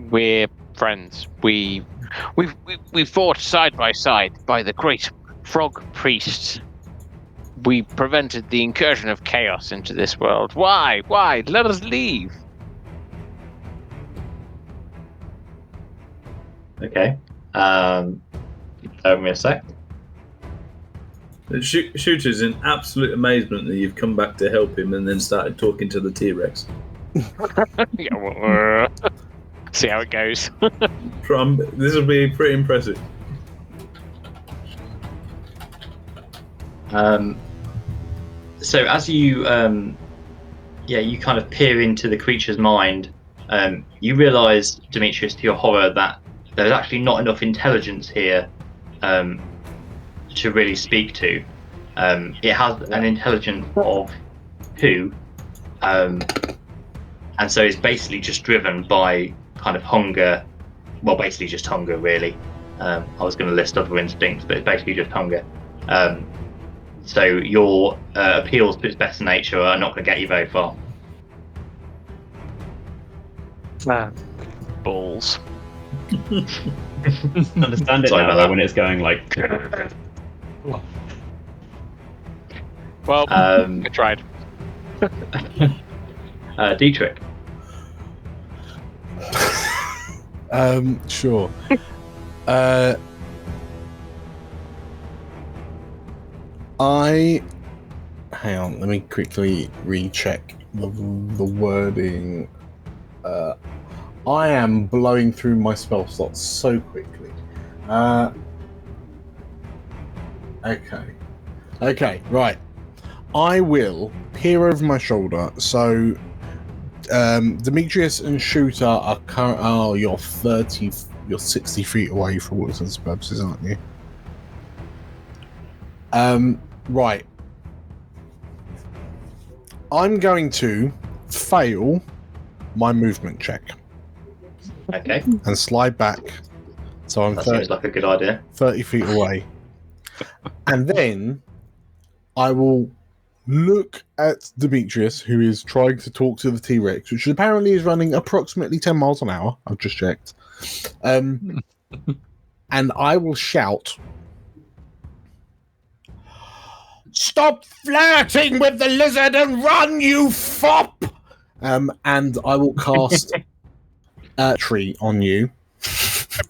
"We're friends. We fought side by side by the great frog priests. We prevented the incursion of chaos into this world. Why? Let us leave." Okay. Give me a sec. Shooter's in absolute amazement that you've come back to help him and then started talking to the T-Rex. Yeah, well, see how it goes. This will be pretty impressive. So as you, you kind of peer into the creature's mind, you realise, Demetrius, to your horror, that there's actually not enough intelligence here to really speak to. It has an intelligence of 2, and so it's basically just driven by kind of hunger. Well, basically just hunger, really. I was going to list other instincts, but it's basically just hunger. So your appeals to its better nature are not going to get you very far. Balls. Understand it Sorry now about though, that. when it's going like. Well, I tried. Dietrich. Sure. Hang on, let me quickly recheck the wording. I am blowing through my spell slots so quickly. Okay, right. I will peer over my shoulder. So, Demetrius and Shooter are you're 60 feet away for all intents and purposes, aren't you? Right. I'm going to fail my movement check Okay, and slide back. So I'm that seems like a good idea. 30 feet away. And then I will look at Demetrius, who is trying to talk to the T-Rex, which apparently is running approximately 10 miles an hour. I've just checked. And I will shout, "Stop flirting with the lizard and run, you fop!" And I will cast a tree on you.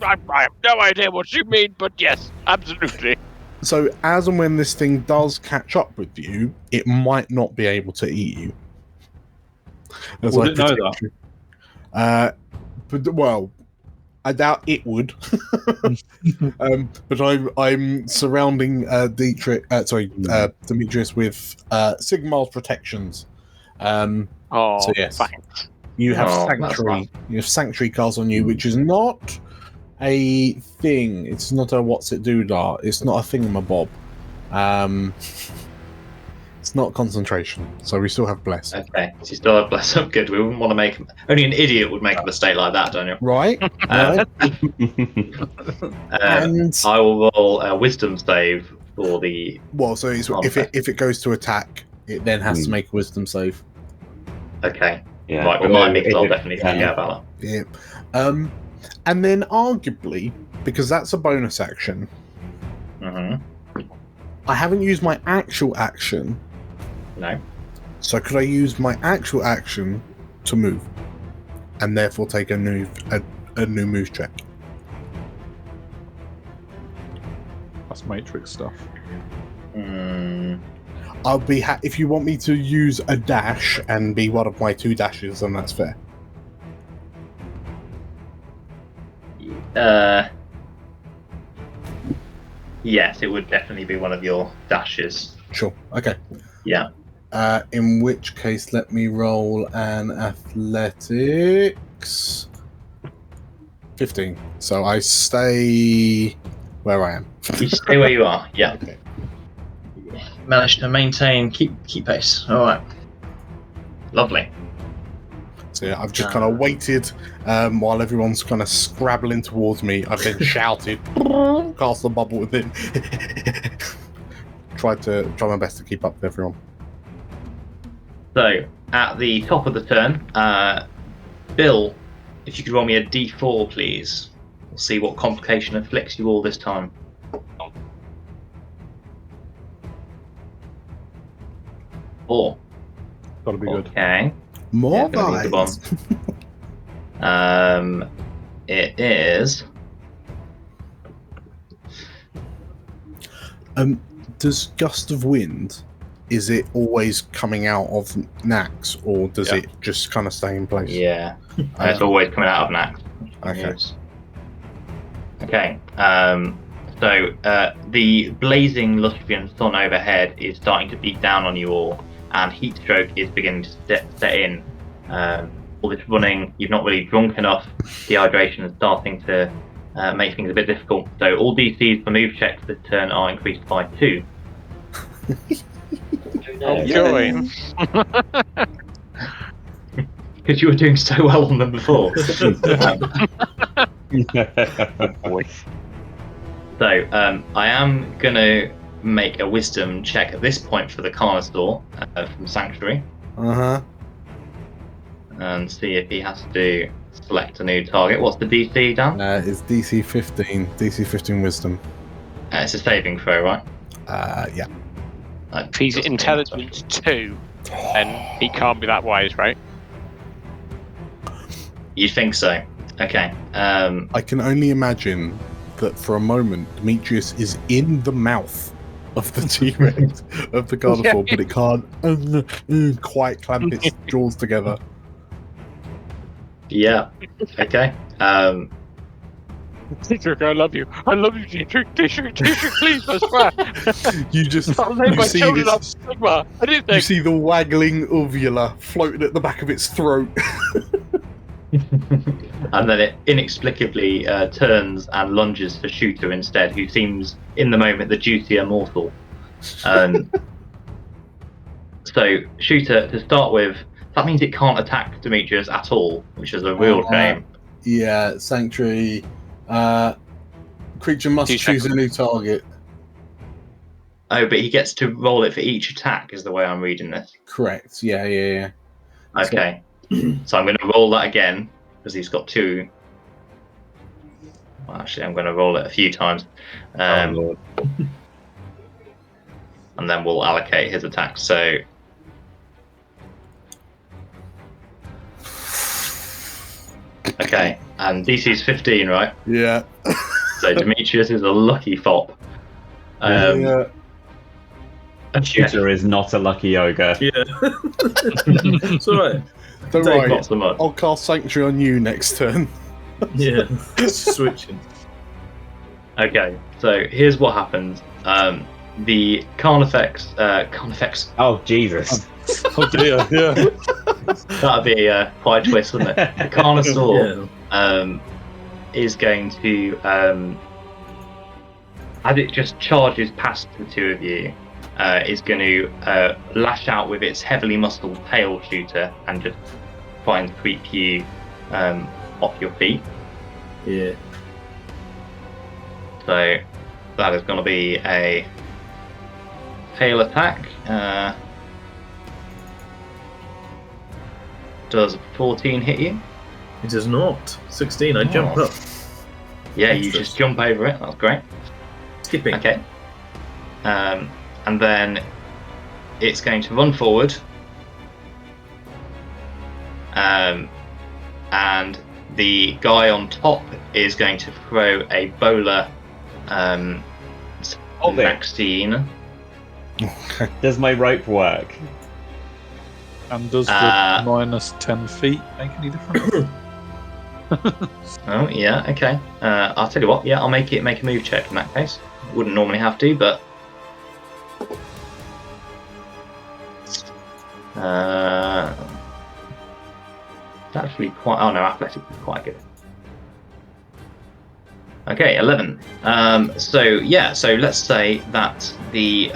I have no idea what you mean, but yes, absolutely. So as and when this thing does catch up with you, it might not be able to eat you. As Would I it know protect you. But well, I doubt it would. But I'm surrounding Demetrius with Sigmar's protections. So yes, thanks. you have Oh, that's sanctuary. nice. You have sanctuary cards on you, which is not a thing. It's not a what's it do dart. It's not a thingamabob. It's not concentration. So we still have bless. Okay, so you still have bless up. Good. We wouldn't want to make only an idiot would make a mistake like that, don't you? Right? Um, And I will roll a wisdom save for the. well, so it's, if it goes to attack, it then has to make a wisdom save. Okay. Yeah. Right, remind me because I'll definitely forget about Yeah. And then arguably, because that's a bonus action, that. I haven't used my actual action. No. So could I use my actual action to move, and therefore take a new move check? That's Matrix stuff. I'll be if you want me to use a dash and be one of my 2 dashes, then that's fair. Yes, it would definitely be one of your dashes. Sure. Okay. Yeah. In which case, let me roll an athletics. 15. So I stay where I am. You stay where you are. Yeah. Okay. Managed to maintain, keep pace. All right. Lovely. So yeah, I've just kind of waited while everyone's kind of scrabbling towards me. I've then shouted, cast a bubble within. Try my best to keep up with everyone. So at the top of the turn, Bill, if you could roll me a D4, please. We'll see what complication afflicts you all this time. Four. Gotta be good. Okay. More gonna need the vibes. It is. Does gust of wind? Is it always coming out of Nax, or does it just kind of stay in place? Yeah. It's always coming out of Nax. Okay. Yes. Okay. So the blazing Lustrian sun overhead is starting to beat down on you all, and heat stroke is beginning to set in. All this running, you've not really drunk enough. Dehydration is starting to make things a bit difficult. So all DCs for move checks this turn are increased by 2. Oh, joy. Because you were doing so well on them before. So I am going to make a wisdom check at this point for the Carnosaur from Sanctuary. And see if he has to select a new target. What's the DC, Dan? It's DC 15. DC 15 wisdom. It's a saving throw, right? Yeah. If he's intelligence 2, then he can't be that wise, right? You think so? Okay. I can only imagine that for a moment, Demetrius is in the mouth of the T-Rex, of the Carnosaur, but it can't quite clamp its jaws together. Yeah. Okay. Dietrich, I love you. I love you, Dietrich. Dietrich, please, I swear. You just I'll name my see children this- up Sigma. I didn't you think. see the waggling uvula floating at the back of its throat. And then it inexplicably turns and lunges for Shooter instead, who seems, in the moment, the juicier morsel. So, Shooter, to start with, that means it can't attack Demetrius at all, which is a real shame. Yeah, Sanctuary. Creature must 2 choose a seconds. new target. Oh, but he gets to roll it for each attack, is the way I'm reading this. Correct. Yeah. Okay. So I'm going to roll that again, because he's got 2. Well, actually, I'm going to roll it a few times. Lord. And then we'll allocate his attacks. So... Okay, and DC is 15, right? Yeah. So Demetrius is a lucky fop. Yeah. Shooter is not a lucky ogre. Yeah. It's alright. Don't Take worry. Not so much. I'll cast Sanctuary on you next turn. Yeah. Switching. Okay, so here's what happens. The Carnifex... Oh, Jesus. Oh dear, yeah. That'd be quite a twist, wouldn't it? The Carnosaur Yeah. is going to... as it just charges past the 2 of you, is going to lash out with its heavily muscled tail shooter and just try and sweep you off your feet. Yeah. So that is going to be a tail attack. Does 14 hit you? It does not. 16. I jump up. Yeah, you just jump over it. That's great. Skipping. Okay. And then it's going to run forward. And the guy on top is going to throw a bowler Maxine. Does my rope work? And does the minus 10 feet make any difference? Oh, yeah, okay. I'll tell you what, yeah, I'll make it make a move check in that case. Wouldn't normally have to, but... it's actually quite... Oh no, athletics is quite good. Okay, 11. So let's say that the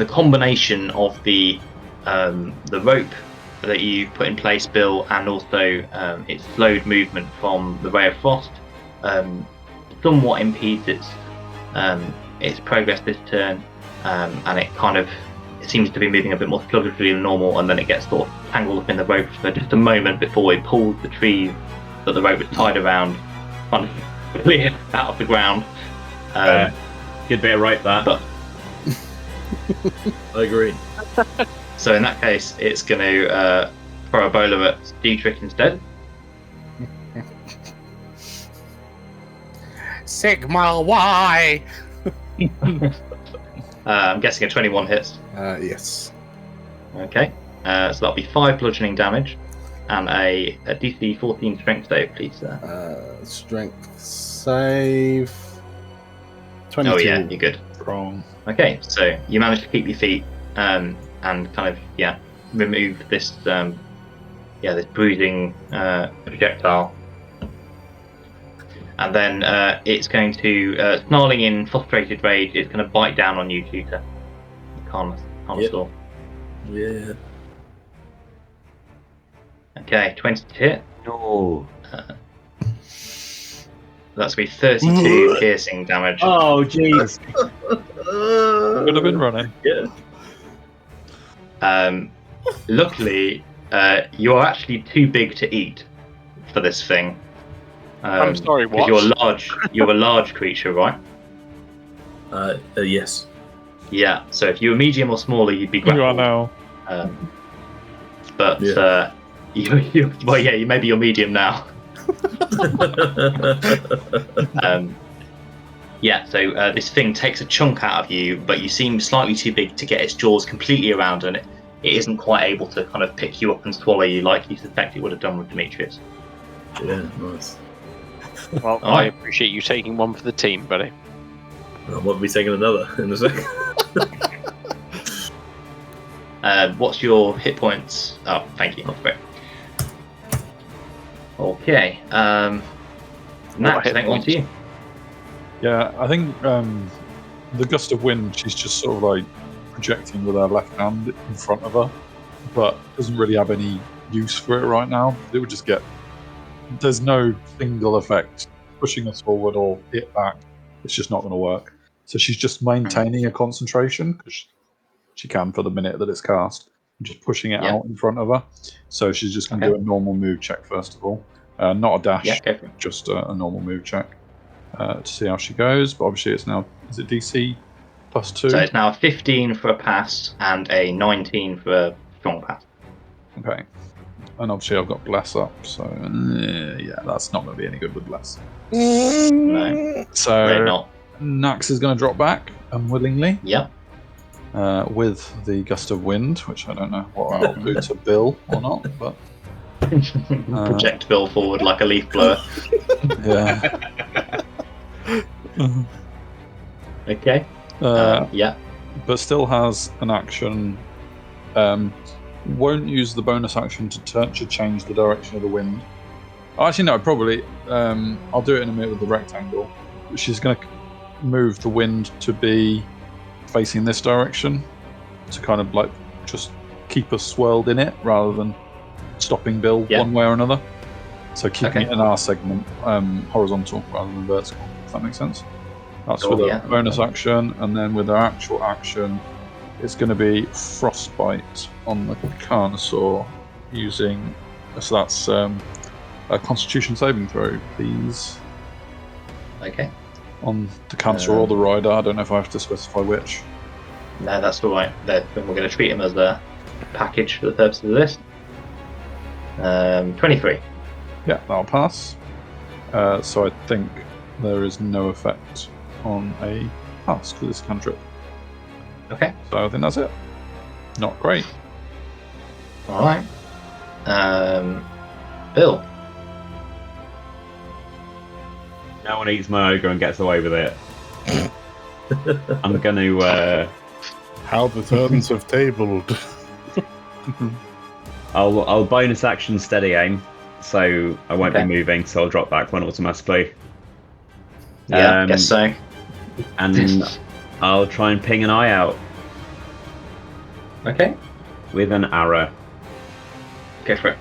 combination of the rope that you put in place, Bill, and also its slowed movement from the Ray of Frost somewhat impedes its progress this turn, and it seems to be moving a bit more sluggishly than normal, and then it gets sort of tangled up in the rope for just a moment before it pulls the tree that the rope was tied around kind of clear out of the ground. Good bit of rope, that. But I agree. so in that case, it's going to throw a bowler at Dietrich instead. Sigma Y! I'm guessing a 21 hits. Yes. Okay, so that'll be 5 bludgeoning damage and a DC 14 strength save, please, sir. Strength save. 22. Oh yeah, you're good. Wrong. Okay, so you managed to keep your feet and kind of remove this this bruising projectile, and then it's going to snarling in frustrated rage. It's going to bite down on you, Tutor. Carnosaur. Yeah. Okay, 20 to hit. No. That's going to be 32 piercing damage. Oh, jeez. Could have been running. Yeah. Luckily, you are actually too big to eat for this thing. I'm sorry, what? You're large. You're a large creature, right? Yes. Yeah. So if you were medium or smaller, you'd be You grappled. are now. But Yeah. maybe you're medium now. So this thing takes a chunk out of you, but you seem slightly too big to get its jaws completely around, and it isn't quite able to kind of pick you up and swallow you like you suspect it would have done with Demetrius. Yeah, nice. Well, I appreciate you taking one for the team, buddy. I won't be taking another in a second. What's your hit points? Oh, thank you. That's great. Okay. Matt, hit I think on to you. Yeah, I think the gust of wind, she's just sort of like projecting with her left hand in front of her, but doesn't really have any use for it right now. It would just get... There's no single effect pushing us forward or hit back. It's just not going to work. So she's just maintaining a concentration because she can for the minute that it's cast, and just pushing it out in front of her. So she's just going to do a normal move check first of all, not a dash, go for it. just a normal move check to see how she goes. But obviously, it's now is it DC +2? So it's now a 15 for a pass and a 19 for a strong pass. Okay. And obviously I've got Bless up, so yeah, that's not going to be any good with Bless. No, So they're not. Nax is going to drop back unwillingly Yep. with the gust of wind, which I don't know what I'll do to Bill or not, but Project Bill forward like a leaf blower. yeah. Okay. Yeah. But still has an action. Won't use the bonus action to change the direction of the wind. Actually, no, probably. I'll do it in a minute with the rectangle. She's going to move the wind to be facing this direction to kind of like just keep us swirled in it rather than stopping Bill one way or another. So keeping it in our segment horizontal rather than vertical, if that makes sense. That's with a bonus action, and then with our actual action, it's going to be Frostbite on the Carnosaur using. So that's a Constitution saving throw, please. Okay. On the Carnosaur or the Rider, I don't know if I have to specify which. No, that's all right. Then we're going to treat him as a package for the purposes of this. 23. Yeah, that'll pass. So I think there is no effect on a pass for this cantrip. Okay. So I think that's it. Not great. All right. Bill. No one eats my ogre and gets away with it. I'm going to. How the turns have tabled. I'll bonus action steady aim, so I won't be moving. So I'll drop back one automatically. Yeah, guess so. And I'll try and ping an eye out. Okay. With an arrow. Go for it.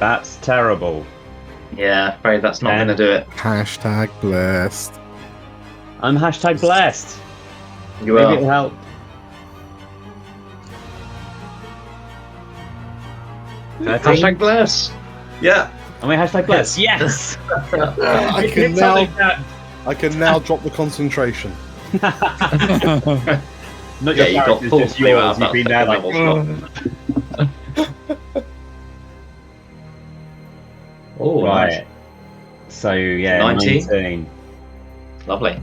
That's terrible. Yeah, afraid that's not going to do it. Hashtag blessed. I'm hashtag blessed. You Maybe are. it'll help. Hashtag bless. Yeah. Am I hashtag blessed? Yes. I can now drop the concentration. Not Yeah, your you got characters, full just flew out yours. of You've that been there second like. level Oh, Right. So yeah, 19. Lovely.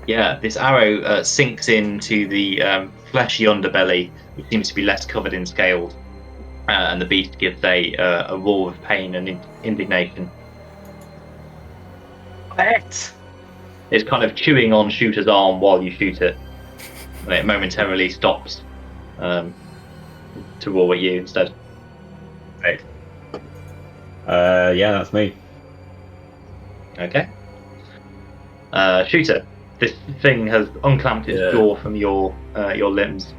Yeah, this arrow sinks into the fleshy underbelly, which seems to be less covered in scales, and the beast gives a roar of pain and indignation. What? It's kind of chewing on Shooter's arm while you shoot it, and it momentarily stops to roar at you instead. Right. Yeah, that's me. Okay. Shooter, this thing has unclamped its jaw from your limbs.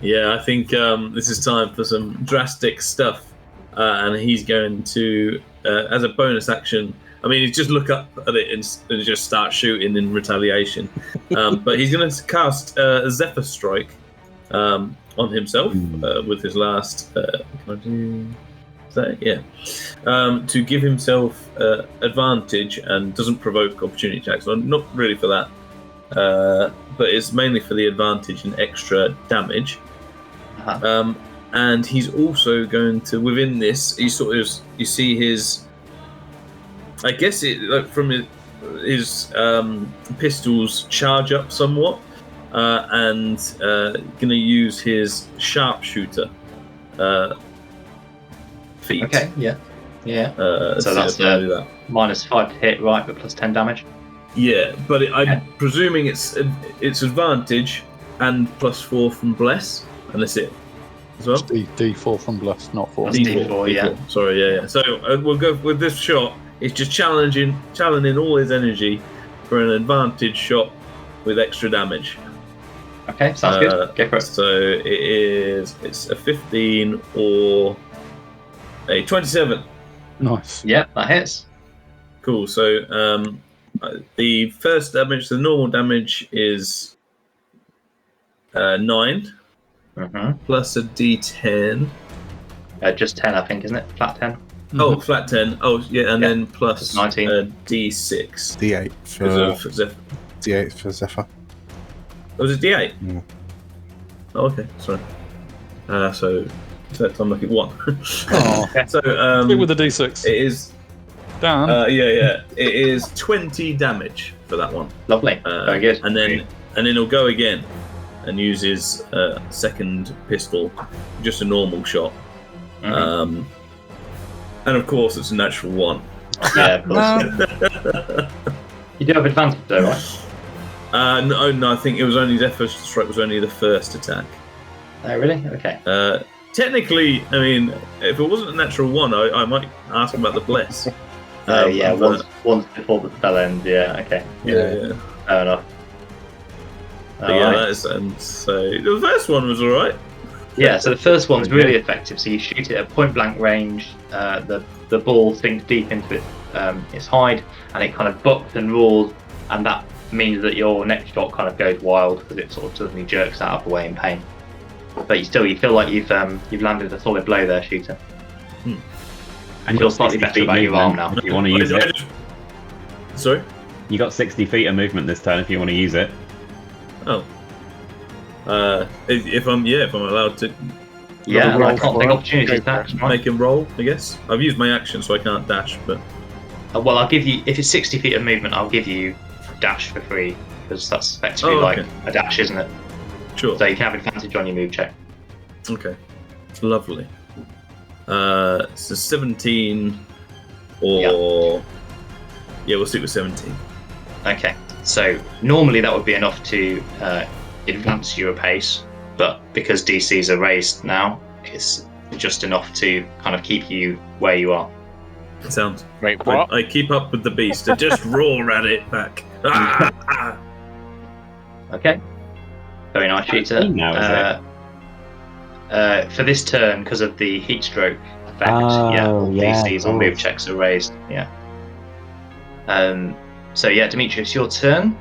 Yeah, I think this is time for some drastic stuff, and he's going to, as a bonus action. I mean, he's just look up at it and just start shooting in retaliation. But he's going to cast a Zephyr Strike on himself with his last. Can I do? Is that it? Yeah. To give himself advantage and doesn't provoke opportunity attacks. So not really for that, but it's mainly for the advantage and extra damage. And he's also going to, within this, you see his. I guess it from his pistols charge up somewhat, and going to use his sharpshooter feat. Okay, yeah. So that's that. -5 to hit, right, but plus 10 damage. Yeah, but I'm presuming it's advantage and +4 from bless, and that's it as well. D4 from bless, not 4. That's D4, yeah. Sorry, yeah. So we'll go with this shot. It's just channeling all his energy for an advantage shot with extra damage. Okay, sounds good. Go for it. So it's a 15 or a 27. Nice. Yeah, that hits. Cool. So The first damage, the normal damage is 9 plus a D10. Just 10, I think, isn't it? Flat 10. Oh, flat 10. Oh, yeah, and then plus 19. a D6. D8 For Zephyr. D8 for Zephyr. Oh, was it D8? Yeah. Oh, okay, sorry. So I'm looking at 1. Oh, So stick with the D6. it is. Dan. It is 20 damage for that one. Lovely. Very good. And then he'll go again and use his second pistol, just a normal shot. And of course, it's a natural 1. Yeah, of course. You do have advantage though, right? No, I think it was only Zephyr Strike was only the first attack. Oh, really? Okay. Technically, I mean, if it wasn't a natural 1, I might ask him about the bless. Once before the spell ends. Yeah. Okay. Yeah. Fair enough. But that's so the first one was all right. Yeah, so the first one's really effective. So you shoot it at point blank range. The ball sinks deep into its hide, and it kind of bucks and roars, and that means that your next shot kind of goes wild because it sort of suddenly jerks out of the way in pain. But you feel like you've landed a solid blow there, shooter. And you're slightly better about your arm now. If you want to use it. Sorry? You got 60 feet of movement this turn if you want to use it. Oh. If I'm allowed to. Yeah, and I can't take opportunity attacks. Right? Make him roll, I guess. I've used my action, so I can't dash. But well, I'll give you, if it's 60 feet of movement, I'll give you dash for free because that's effectively like a dash, isn't it? Sure. So you can have advantage on your move check. Okay. Lovely. So 17 or yeah, we'll stick with 17. Okay. So normally that would be enough to advance you a pace, but because DCs are raised now, it's just enough to kind of keep you where you are. Sounds. Wait, what? I keep up with the beast. I just roar at it back. Okay. Very nice, shooter. Now, is for this turn, because of the heat stroke effect, all DCs on move checks are raised. Yeah. So yeah, Demetrius, your turn.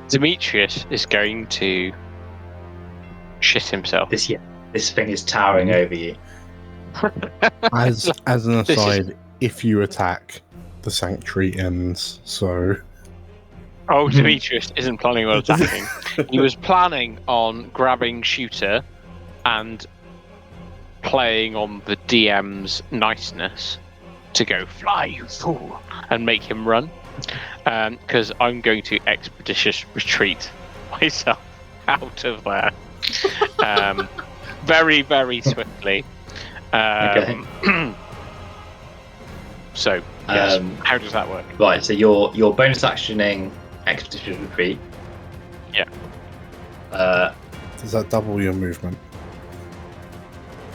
Demetrius is going to shit himself. This thing is towering over you. As an aside, if you attack, the sanctuary ends. So. Oh, Demetrius isn't planning on attacking. He was planning on grabbing Shooter and playing on the DM's niceness to go, fly, you fool, and make him run. Because I'm going to expeditious retreat myself out of there. Very, very swiftly. Okay. So, yes, how does that work? Right, so you're bonus actioning expeditious retreat. Yeah. Does that double your movement?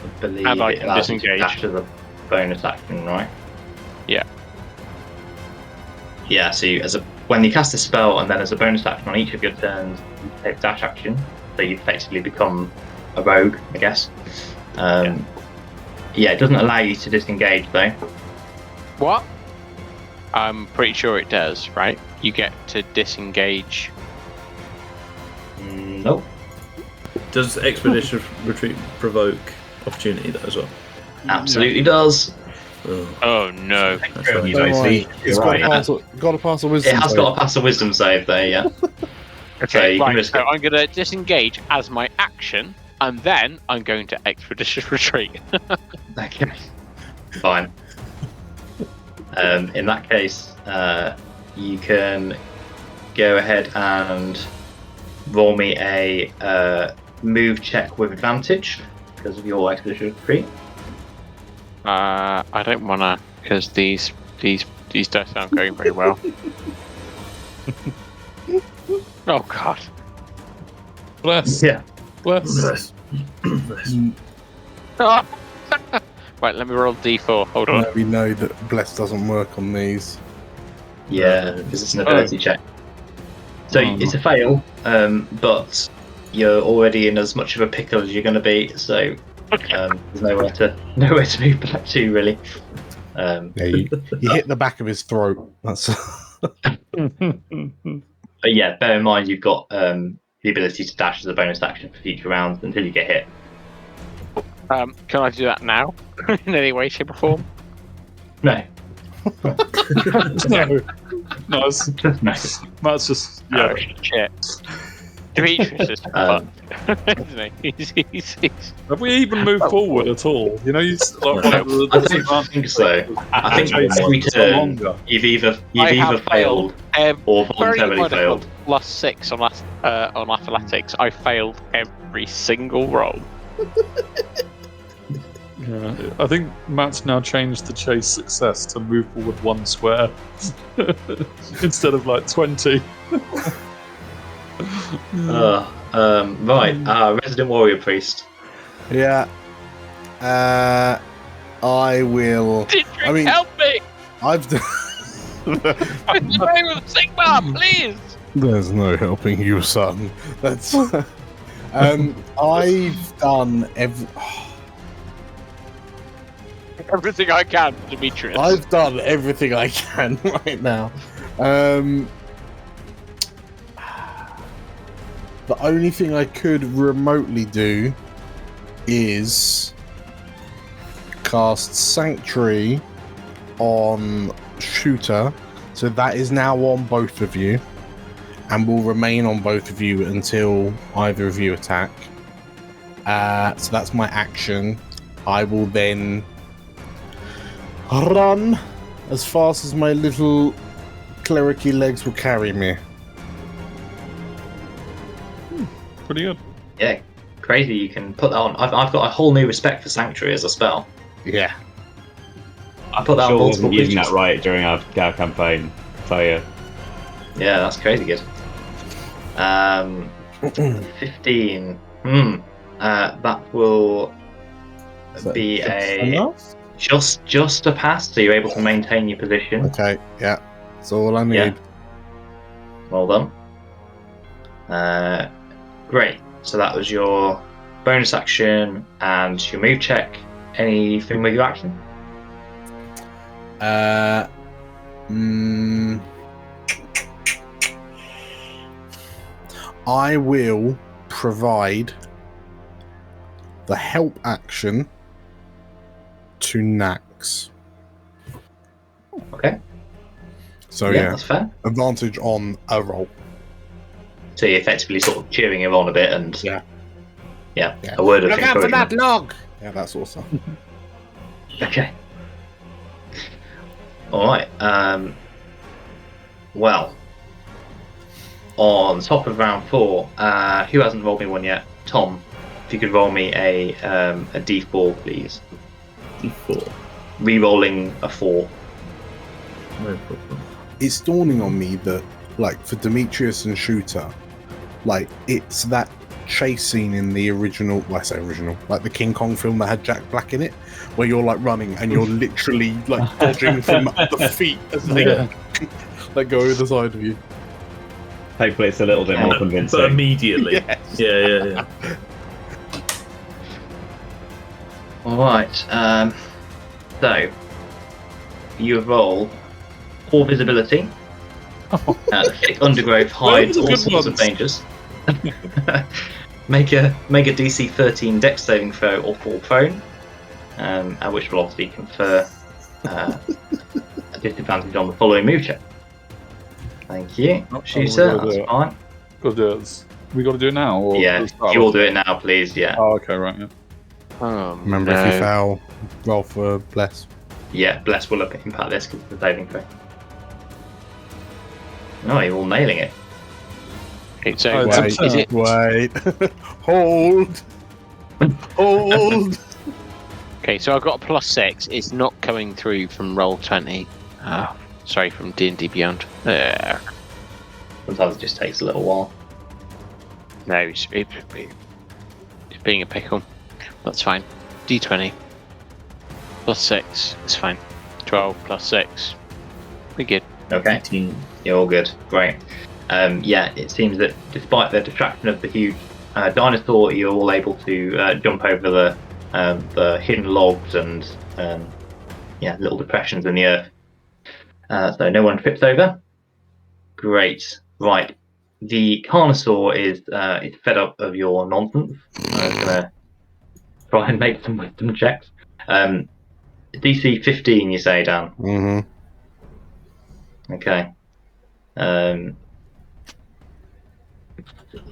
I believe And I it can allows you to disengage. dash as a bonus action, right? Yeah. Yeah, so when you cast a spell and then as a bonus action on each of your turns, you take dash action, so you effectively become a rogue, I guess. Yeah, it doesn't allow you to disengage though. What? I'm pretty sure it does, right? You get to disengage. Nope. Does expedition retreat provoke opportunity though as well? Absolutely does. Oh no. That's right. You know, see, It's you're got, right. got to pass a wisdom. It has save. got to pass a wisdom save there, yeah. Okay, you can right, risk so it. I'm going to disengage as my action, and then I'm going to expeditious retreat. Okay. Fine. In that case, you can go ahead and roll me a move check with advantage because of your expedition retreat. I don't want to, because these dice aren't going very well. Oh god. Bless. Yeah. Bless. Right, let me roll D4. Hold on. We know that bless doesn't work on these. Yeah, because it's an ability check. So it's a fail, but you're already in as much of a pickle as you're going to be. So there's nowhere to move back to really. Yeah, you hit the back of his throat. That's But yeah, bear in mind you've got the ability to dash as a bonus action for future rounds until you get hit. Can I do that now? In any way, shape, or form? No. No. Nice. No. Matt's just yeah. Oh, shit. Demetrius is fucked. Isn't he? He's Have we even moved forward at all? You know, you like one of the. I don't think so. I think every turn you've either failed or voluntarily failed. +6 on athletics. I failed every single roll. Yeah, I think Matt's now changed the chase success to move forward 1 square instead of like 20. Right, resident warrior priest. yeah. I will. Didrik, I mean, help me! I've done. In the name of Sigmar, please! There's no helping you, son. That's. I've done everything I can, Demetrius. I've done everything I can right now. The only thing I could remotely do is cast Sanctuary on Shooter, so that is now on both of you, and will remain on both of you until either of you attack. So that's my action. I will then run as fast as my little clericy legs will carry me. Pretty good. Yeah, crazy. You can put that on. I've got a whole new respect for Sanctuary as a spell. Yeah. I put that on Sure multiple wasn't using creatures. that right during our campaign. So yeah. Yeah, that's crazy good. 15. That will be just a pass, so you're able to maintain your position. Okay, yeah. That's all I need. Yeah. Well done. Great. So that was your bonus action and your move check. Anything with your action? I will provide the help action to Nax. Okay. So yeah, yeah, that's fair. advantage on a roll. So you're effectively sort of cheering him on a bit and Yeah. a word of Look out for encouragement. that log! Yeah, that's awesome. Okay. Alright. Well, on top of round 4, who hasn't rolled me one yet? Tom, if you could roll me a d4, please. D4. Re-rolling a 4. No problem. It's dawning on me that, like, for Demetrius and Shooter, like, it's that chase scene in the original, well, I say original, like the King Kong film that had Jack Black in it, where you're like running and you're literally like dodging from the feet as they like go over the side of you. Hopefully it's a little bit more But convincing. immediately. Yes. Yeah. Alright, so you roll 4 visibility, thick undergrowth hides Where are the all good sorts of ones? dangers. make a DC 13 Dex saving throw or fall prone, at which will obviously confer a disadvantage on the following move check. Thank you, Shooter. That's fine. Got to do it. We got to do it now. Or Yeah, you will do it now, please. Yeah. Oh, okay, right. Yeah. Remember, if you fail, roll for bless. Yeah, bless will impact this because it's a saving throw. No, you're all nailing it. Okay, so Oh, it's is it? Wait, hold. Okay, so I've got a +6. It's not coming through from Roll20. Sorry, from D&D Beyond. Sometimes it just takes a little while. No, it's being a pickle. That's fine. D20. +6. It's fine. 12 +6. We're good. Okay, 18. you're all good. Great. Yeah, it seems that despite the distraction of the huge dinosaur, you're all able to jump over the hidden logs and little depressions in the earth. So no one trips over. Great. Right. The Carnosaur is fed up of your nonsense. I'm going to try and make some wisdom checks. DC 15, you say, Dan? Mm-hmm. Okay.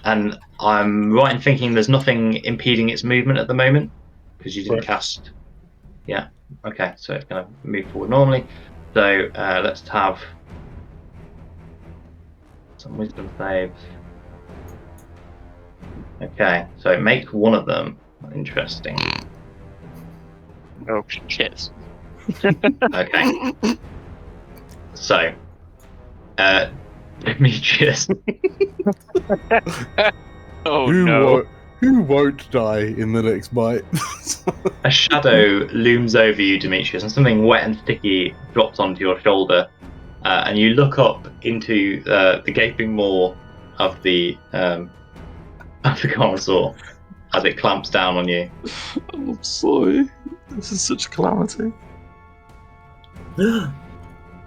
And I'm right in thinking there's nothing impeding its movement at the moment because you didn't cast. Yeah. Okay. So it's going to move forward normally. So let's have some wisdom saves. Okay. So make one of them interesting. Oh shit. Okay. So, Demetrius. Oh who no. who won't die in the next bite? A shadow looms over you, Demetrius, and something wet and sticky drops onto your shoulder. And you look up into the gaping maw of the Carnosaur as it clamps down on you. I'm sorry. This is such a calamity.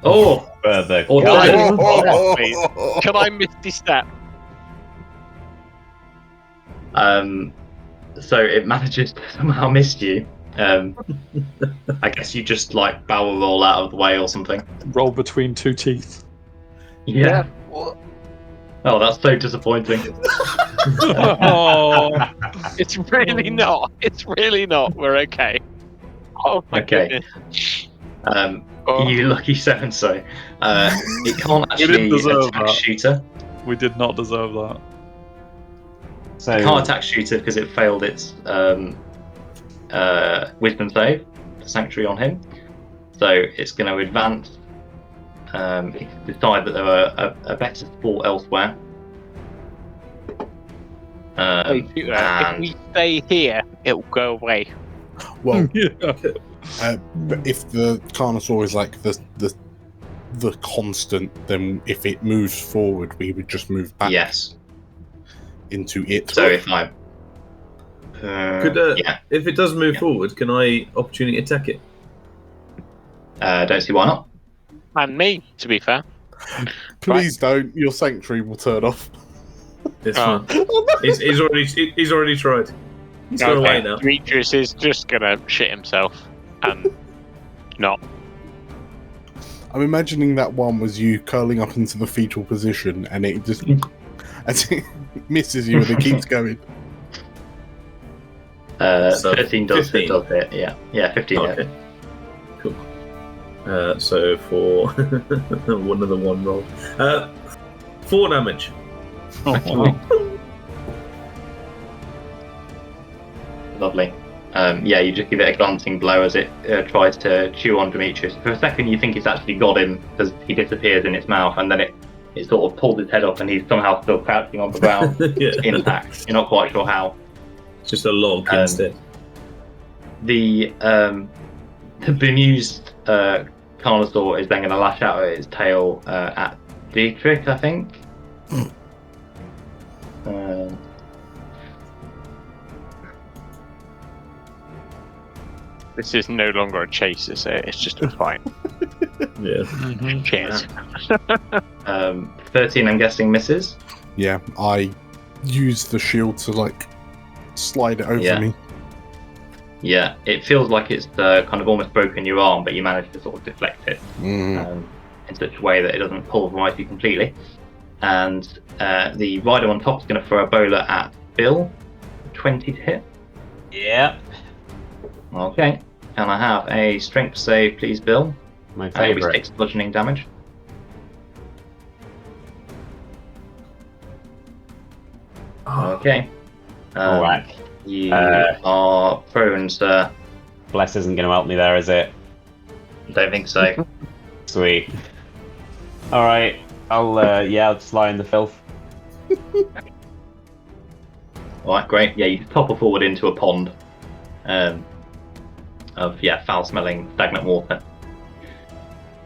Oh! Further. Or die. Oh, please. Can I misty step? So it manages to somehow miss you. I guess you just like barrel roll out of the way or something. Roll between two teeth. Yeah. Oh, that's so disappointing. Oh, it's really not. It's really not. We're okay. Oh my Okay. goodness. You lucky seven. So it can't We didn't actually deserve attack that. shooter. We did not deserve that. So It can't attack shooter because it failed its wisdom save, the sanctuary on him. So it's going to advance. Decide that there are a better sport elsewhere. If we stay here, it will go away. well, Yeah. but if the Carnosaur is like the constant, then if it moves forward, we would just move back Yes. into it. So if I Could if it does move forward, can I opportunity attack it? don't see why not. And me, to be fair. Please don't. Your sanctuary will turn off. It's Oh. fine. He's already tried. He's gone away now. Demetrius is just gonna shit himself and not. I'm imagining that one was you curling up into the fetal position, and it just as it misses you, and it keeps going. 13 does 15. hit. Yeah, 15. Okay. Yeah. Cool. So for one of the one roll, 4 damage. Lovely. You just give it a glancing blow as it tries to chew on Demetrius. For a second, you think it's actually got him because he disappears in its mouth, and then it sort of pulls his head up, and he's somehow still crouching on the ground, Yeah. intact. You're not quite sure how. Just a log instead. The bemused Carnosaur is then going to lash out at its tail at Dietrich, I think. This is no longer a chase, is it? It's just a fight. Yeah. Cheers. 13, I'm guessing, misses. Yeah, I use the shield to like slide it over me. Yeah, it feels like it's kind of almost broken your arm, but you managed to sort of deflect it Mm. in such a way that it doesn't pulverize you completely. And the rider on top is going to throw a bowler at Bill. 20 to hit. yeah, Okay. Can I have a strength save, please, Bill? my Which favourite. takes bludgeoning damage. Okay. Whack. You Uh, are prone, sir. Bless isn't going to help me there, is it? Don't think so. Sweet. All right, I'll just lie in the filth. Alright, great. Yeah, you topple forward into a pond of foul-smelling stagnant water.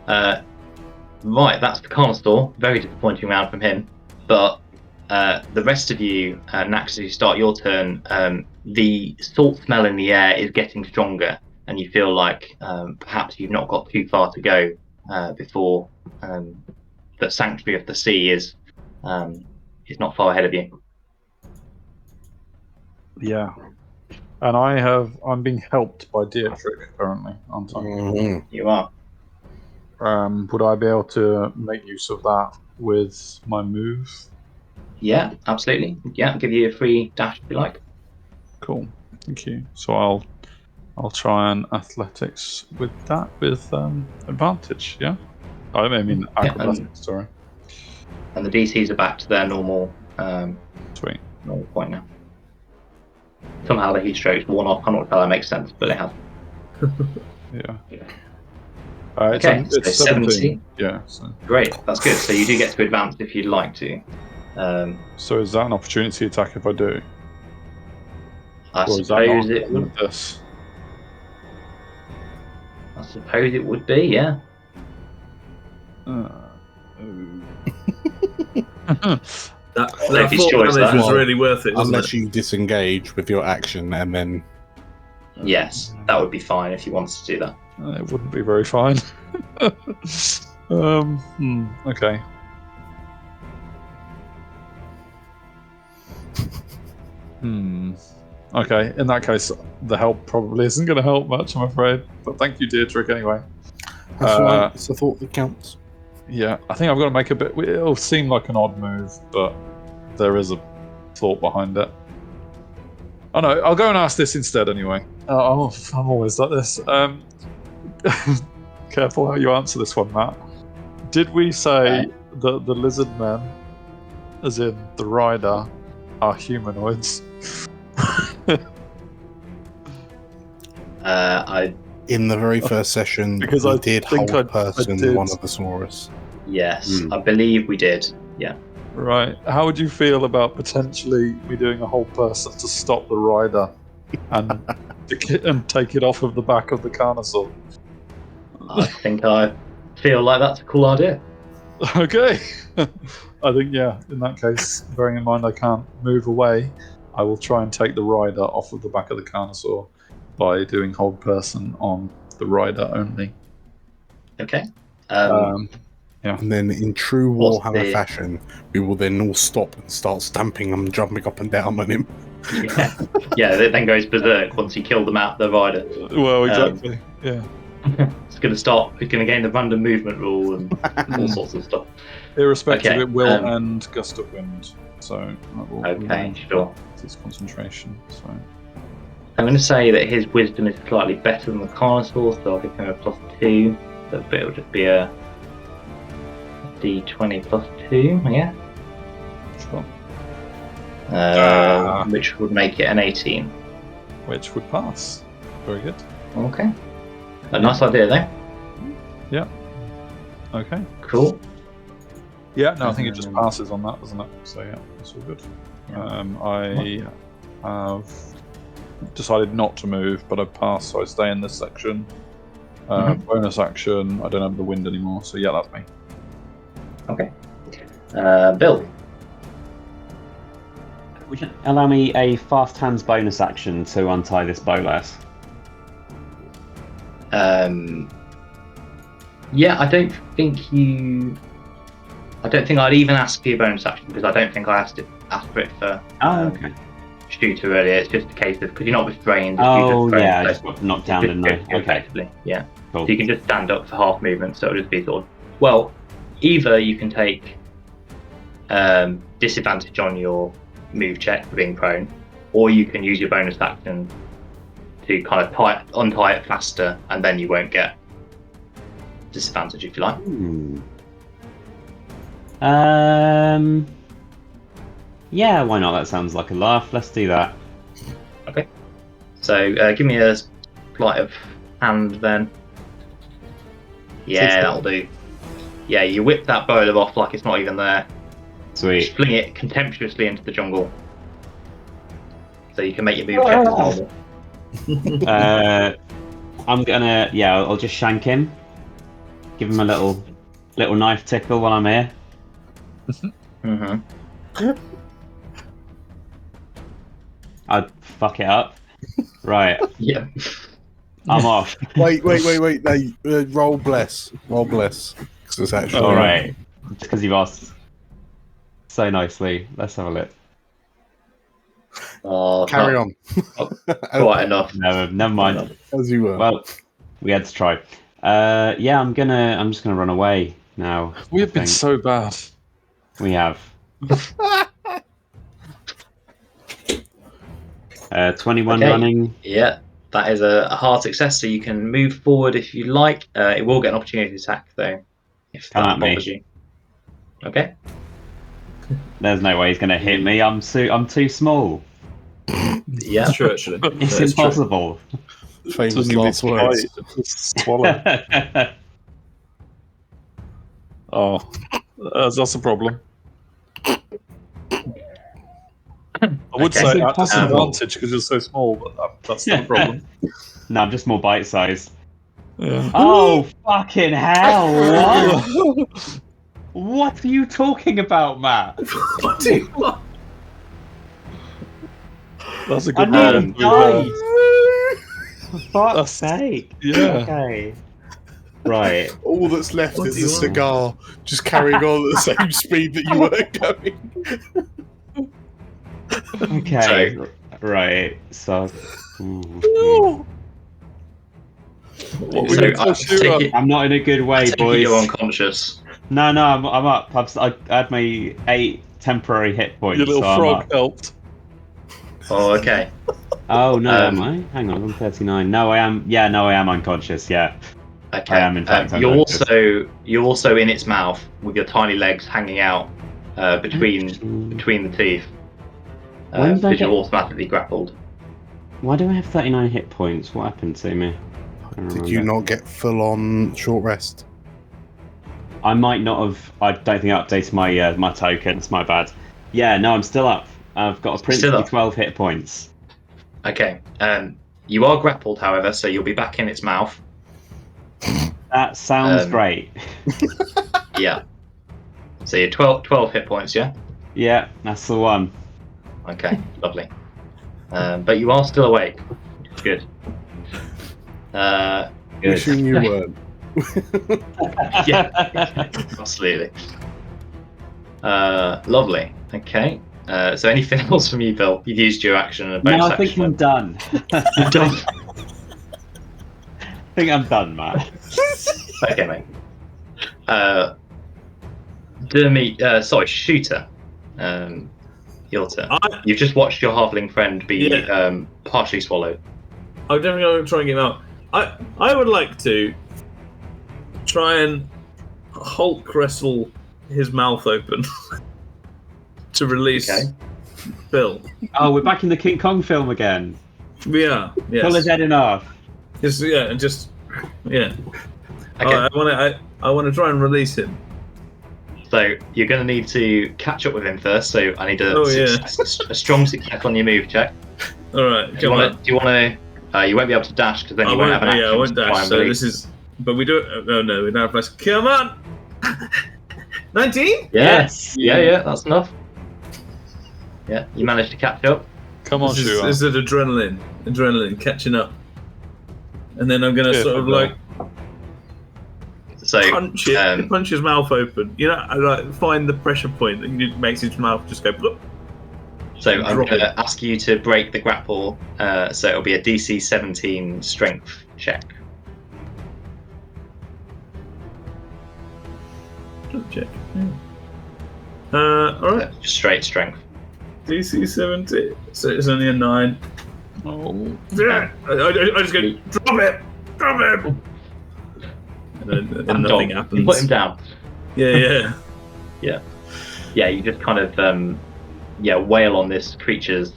Right, that's the Carnosaur. Very disappointing round from him. But the rest of you, Nax, as you start your turn, the salt smell in the air is getting stronger. and you feel like perhaps you've not got too far to go before the sanctuary of the sea is not far ahead of you. Yeah. And I'm being helped by Dietrich currently, aren't I? Mhm. You are. Would I be able to make use of that with my move? Yeah, absolutely. Yeah, I'll give you a free dash if you like. Cool. Thank you. So I'll try and athletics with that with advantage, yeah? I mean acrobatics, sorry. And the DCs are back to their normal Sweet. normal point now. Somehow the heat stroke's worn off. I'm not sure that makes sense, but it has. Yeah. Okay, it's so 17. Yeah. So. Great, that's good. So you do get to advance if you'd like to. So is that an opportunity attack if I do? I Or is that suppose not it would. with this? I suppose it would be, yeah. That Sophie's 4 choice, damage that. was really worth it, wasn't Unless it? you disengage with your action and then. Yes, that would be fine if you wanted to do that. It wouldn't be very fine. Okay. Okay, in that case, the help probably isn't going to help much, I'm afraid. But thank you, Dietrich, anyway. That's right. It's the thought that counts. Yeah, I think I've got to make a bit. It'll seem like an odd move, but there is a thought behind it. Oh no, I'll go and ask this instead anyway. I'm always like this. Careful how you answer this one, Matt. Did we say that the lizard men, as in the rider, are humanoids? In the very first session, Because we I did think hold I person did. one of the Saurus. Yes, I believe we did. Yeah. Right. How would you feel about potentially me doing a whole person to stop the rider and take it off of the back of the Carnosaur? I think I feel like that's a cool idea. Okay. I think, yeah, in that case, bearing in mind I can't move away, I will try and take the rider off of the back of the Carnosaur by doing hold person on the rider only. Okay. Yeah. And then, in true What's Warhammer the- fashion, we will then all stop and start stamping and jumping up and down on him. Yeah, it then goes berserk once you kill them out the rider. Well, exactly. Yeah. It's going to gain the random movement rule and all sorts of stuff. Irrespective, Okay, it will end gust of wind. So that will remain sure. its concentration. So I'm going to say that his wisdom is slightly better than the Carnosaur, so I'll give him a +2. So it'll just be a D20 +2, yeah. Sure. Which would make it an 18. Which would pass. Very good. Okay. A nice idea, though. Yeah. Okay. Cool. Yeah, no, I think it just passes on that, doesn't it? So yeah, that's all good. Yeah. I have decided not to move, but I pass, so I stay in this section. Bonus action, I don't have the wind anymore, so yeah, that's me. Okay. Bill. Would you allow me a fast hands bonus action to untie this bolas? Yeah, I don't think I'd even ask for your bonus action because I don't think I asked for it for okay. shooter earlier. It's just a case of because you're not restrained. Oh, just yeah, I just got knocked down, didn't I? Okay. Effectively, yeah. Cool. So you can just stand up for half movement, so it'll just be sort of, well, either you can take disadvantage on your move check for being prone, or you can use your bonus action to kind of untie it faster, and then you won't get disadvantage if you like. Yeah, why not? That sounds like a laugh. Let's do that. Okay. So give me a sleight of hand then. Yeah, that'll do. Yeah, you whip that boulder off like it's not even there. Sweet. Just fling it contemptuously into the jungle. So you can make your move check as normal. I'm gonna, I'll just shank him. Give him a little knife tickle while I'm here. I'd fuck it up. Right. Yeah. I'm off. Wait. No, roll bless. Roll bless. Because it's actually. All right. Just because you've asked so nicely. Let's have a look. Oh, Carry on. Quite enough. No, never mind. As you were. Well, we had to try. Yeah, I'm just gonna run away now. We have I been think. so bad. We have. 21 Okay. running. Yeah, that is a hard success. So you can move forward if you like. It will get an opportunity attack though, if Come that at me. bothers you. Okay. There's no way he's gonna hit me. I'm too small. Yeah. That's true, actually. It's That is true. impossible. Famous Doesn't last even words. try, just swallow. Oh, that's a problem. I would Okay. say It's at impossible. disadvantage because you're so small, but that's not a problem. No, I'm just more bite sized. Yeah. Oh fucking hell! What? What are you talking about, Matt? That's a I good nearly problem. died. For fuck's That's- sake. Yeah. Okay. Right. All that's left What is do a you want? cigar, just carrying on at the same speed that you were going. Okay. Right. So. What So were you I gonna shoot take at? it, I'm not in a good I way, take it boys. you're unconscious. No, I'm up. I had my 8 temporary hit points. Your little so I'm frog up. helped. Oh, okay. Oh no, am Um, I? Hang on, I'm 39. No, I am. Yeah, no, I am unconscious. Yeah. Okay. I am, in fact, you're unconscious. also in its mouth with your tiny legs hanging out between the teeth. When did I Because get- you're automatically grappled. Why do I have 39 hit points? What happened to me? I don't Did you remember. not get full on short rest? I might not have. I don't think I updated my my tokens. My bad. Yeah, no, I'm still up. I've got a Still principally up. 12 hit points. Okay. You are grappled, however, so you'll be back in its mouth. That sounds Um, great. Yeah. So you're 12 hit points, yeah? Yeah, that's the one. Okay, lovely. But you are still awake. Good. Good. Wishing you weren't. Yeah, absolutely. Lovely. Okay. So anything else from you, Bill? You've used your action and a bonus No, I think action. I'm done. You're done. I think I'm done, Matt. Okay, mate. Shooter. Your turn. You've just watched your halfling friend be partially swallowed. I'm definitely going to try and get him out. I would like to try and Hulk wrestle his mouth open to release Bill. Oh, we're back in the King Kong film again. We are. Yes. Pull his head in half. Yeah. Okay. I want to try and release him. So you're going to need to catch up with him first. So I need a strong success on your move check. All right. Do you want to? You won't be able to dash because then you won't have an action. I won't to try dash. and So release. this is. But we do. Oh no, we don't have less. Come on. 19. Yes. Yeah. That's enough. Yeah, you managed to catch up. Come on, This Shua. is adrenaline catching up, and then I'm gonna sort of like So punch his mouth open. You know, I like find the pressure point that makes his mouth just go. Bloop. So I'm Drop going to ask you to break the grapple. So it'll be a DC 17 strength check. Check. All right. Just straight strength. DC 17. So it's only a 9. Oh. Yeah. I just go drop it. And nothing happens. You put him down. Yeah. Yeah, you just kind of wail on this creature's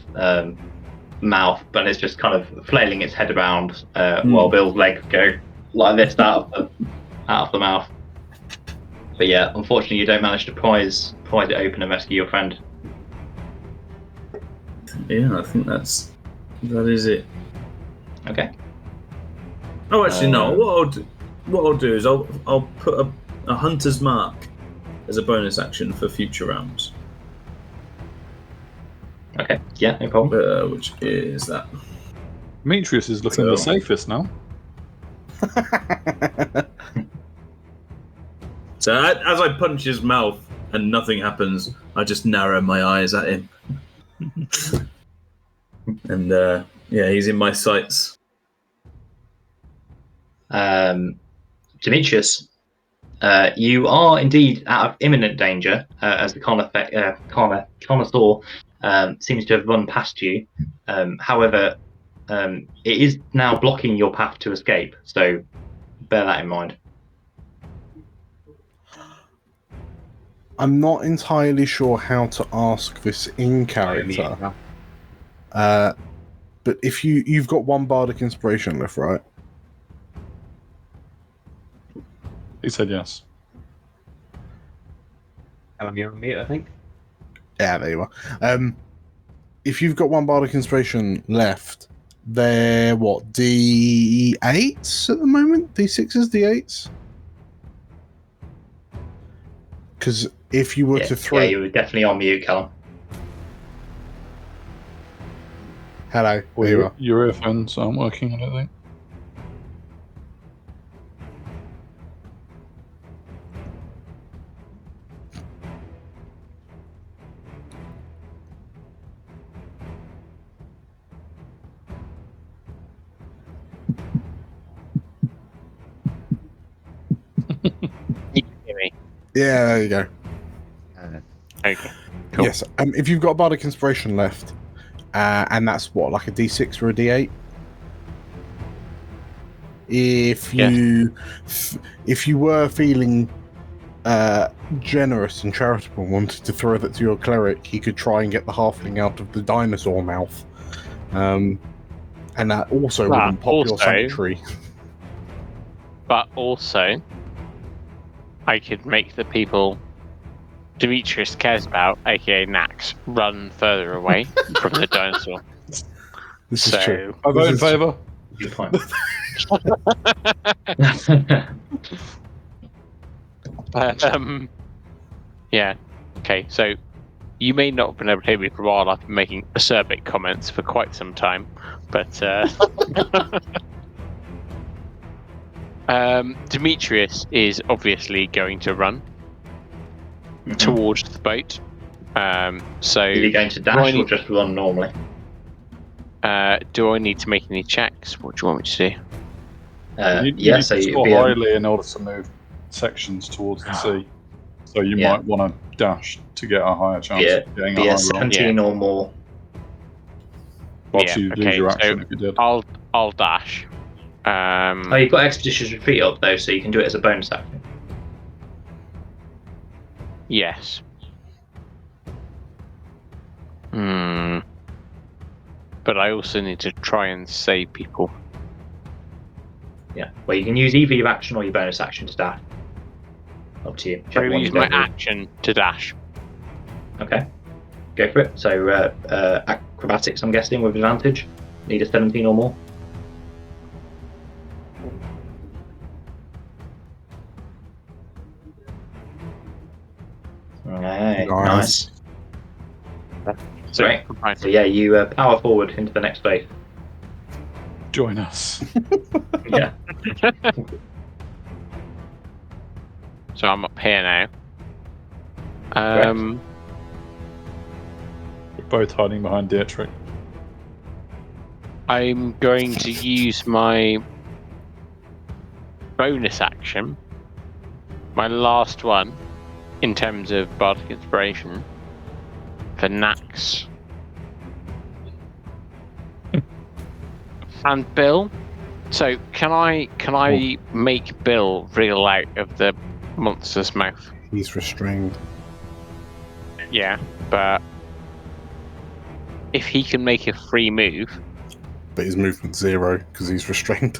mouth, but it's just kind of flailing its head around while Bill's legs go like this out of the mouth. But yeah, unfortunately, you don't manage to prise it open and rescue your friend. Yeah, I think that is it. Okay. Oh, actually, no. What I'll do is I'll put a hunter's mark as a bonus action for future rounds. Okay. Yeah, no problem. Which is that. Demetrius is looking the safest now. So as I punch his mouth and nothing happens, I just narrow my eyes at him. And yeah, he's in my sights. Demetrius, you are indeed out of imminent danger as the Carnosaur seems to have run past you. However, it is now blocking your path to escape, so bear that in mind. I'm not entirely sure how to ask this in character. But if you've got one bardic inspiration left, right? He said yes. You're on mute, I think. Yeah, there you are. If you've got one bardic inspiration left, they're what, D8s at the moment? D6s, D8s? Because if you were to throw... Yeah, you were definitely on mute, Callum. Hello, Well, there you are. your earphones aren't working, I don't think. You can hear me. Yeah, there you go. Okay. Cool. Yes, if you've got a bardic inspiration left, and that's what, like a D6 or a D8? If you were feeling generous and charitable and wanted to throw that to your cleric, he could try and get the halfling out of the dinosaur mouth. And that also wouldn't pop your sanctuary. But also, I could make the people Demetrius cares about, aka Nax, run further away from the dinosaur. This is true. I vote in favour. Good point. Yeah. Okay, so you may not have been able to hear me for a while. I've been making acerbic comments for quite some time, but Demetrius is obviously going to run towards the boat. So Are you going to dash or just run normally? do I need to make any checks? What do you want me to do? You yeah, need so to you'd score be highly in order to move sections towards the sea. So you Yeah. might want to dash to get a higher chance Yeah, of getting a be high a roll. 17 or more. Watch you lose okay, your so action if you did. I'll dash. Oh, you've got Expeditious Retreat up though, so you can do it as a bonus action. Yes. But I also need to try and save people. Yeah. Well, you can use either your action or your bonus action to dash. Up to you. I'm Whichever going one to you use my don't do. action to dash. Okay. Go for it. So acrobatics, I'm guessing, with advantage. Need a 17 or more. Right. Nice. So, Great. fine. So yeah, you power forward into the next phase. Join us. Yeah. So I'm up here now. Correct. We're both hiding behind Dietrich. I'm going to use my bonus action, my last one, in terms of Bardic Inspiration, for Nax. And Bill. So can I make Bill wriggle out of the monster's mouth? He's restrained. Yeah, but if he can make a free move, But his movement's 0 because he's restrained.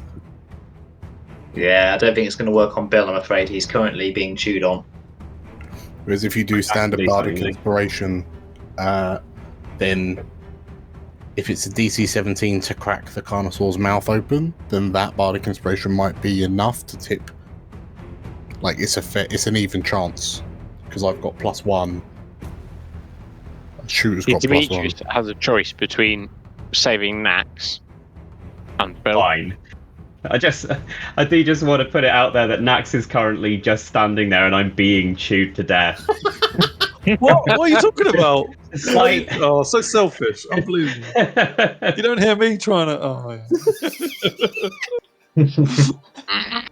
Yeah, I don't think it's going to work on Bill, I'm afraid. He's currently being chewed on. Whereas if you do standard Absolutely bardic friendly. inspiration, then if it's a DC 17 to crack the Carnosaur's mouth open, then that bardic inspiration might be enough to tip. Like it's an even chance because I've got +1. Shooter's got Demetrius +1. has a choice between saving Nax and Bill. Fine. I do just want to put it out there that Nax is currently just standing there and I'm being chewed to death. What are you talking about? It's like, Oh, so selfish. Unbelievable. You don't hear me trying to. Oh, yeah.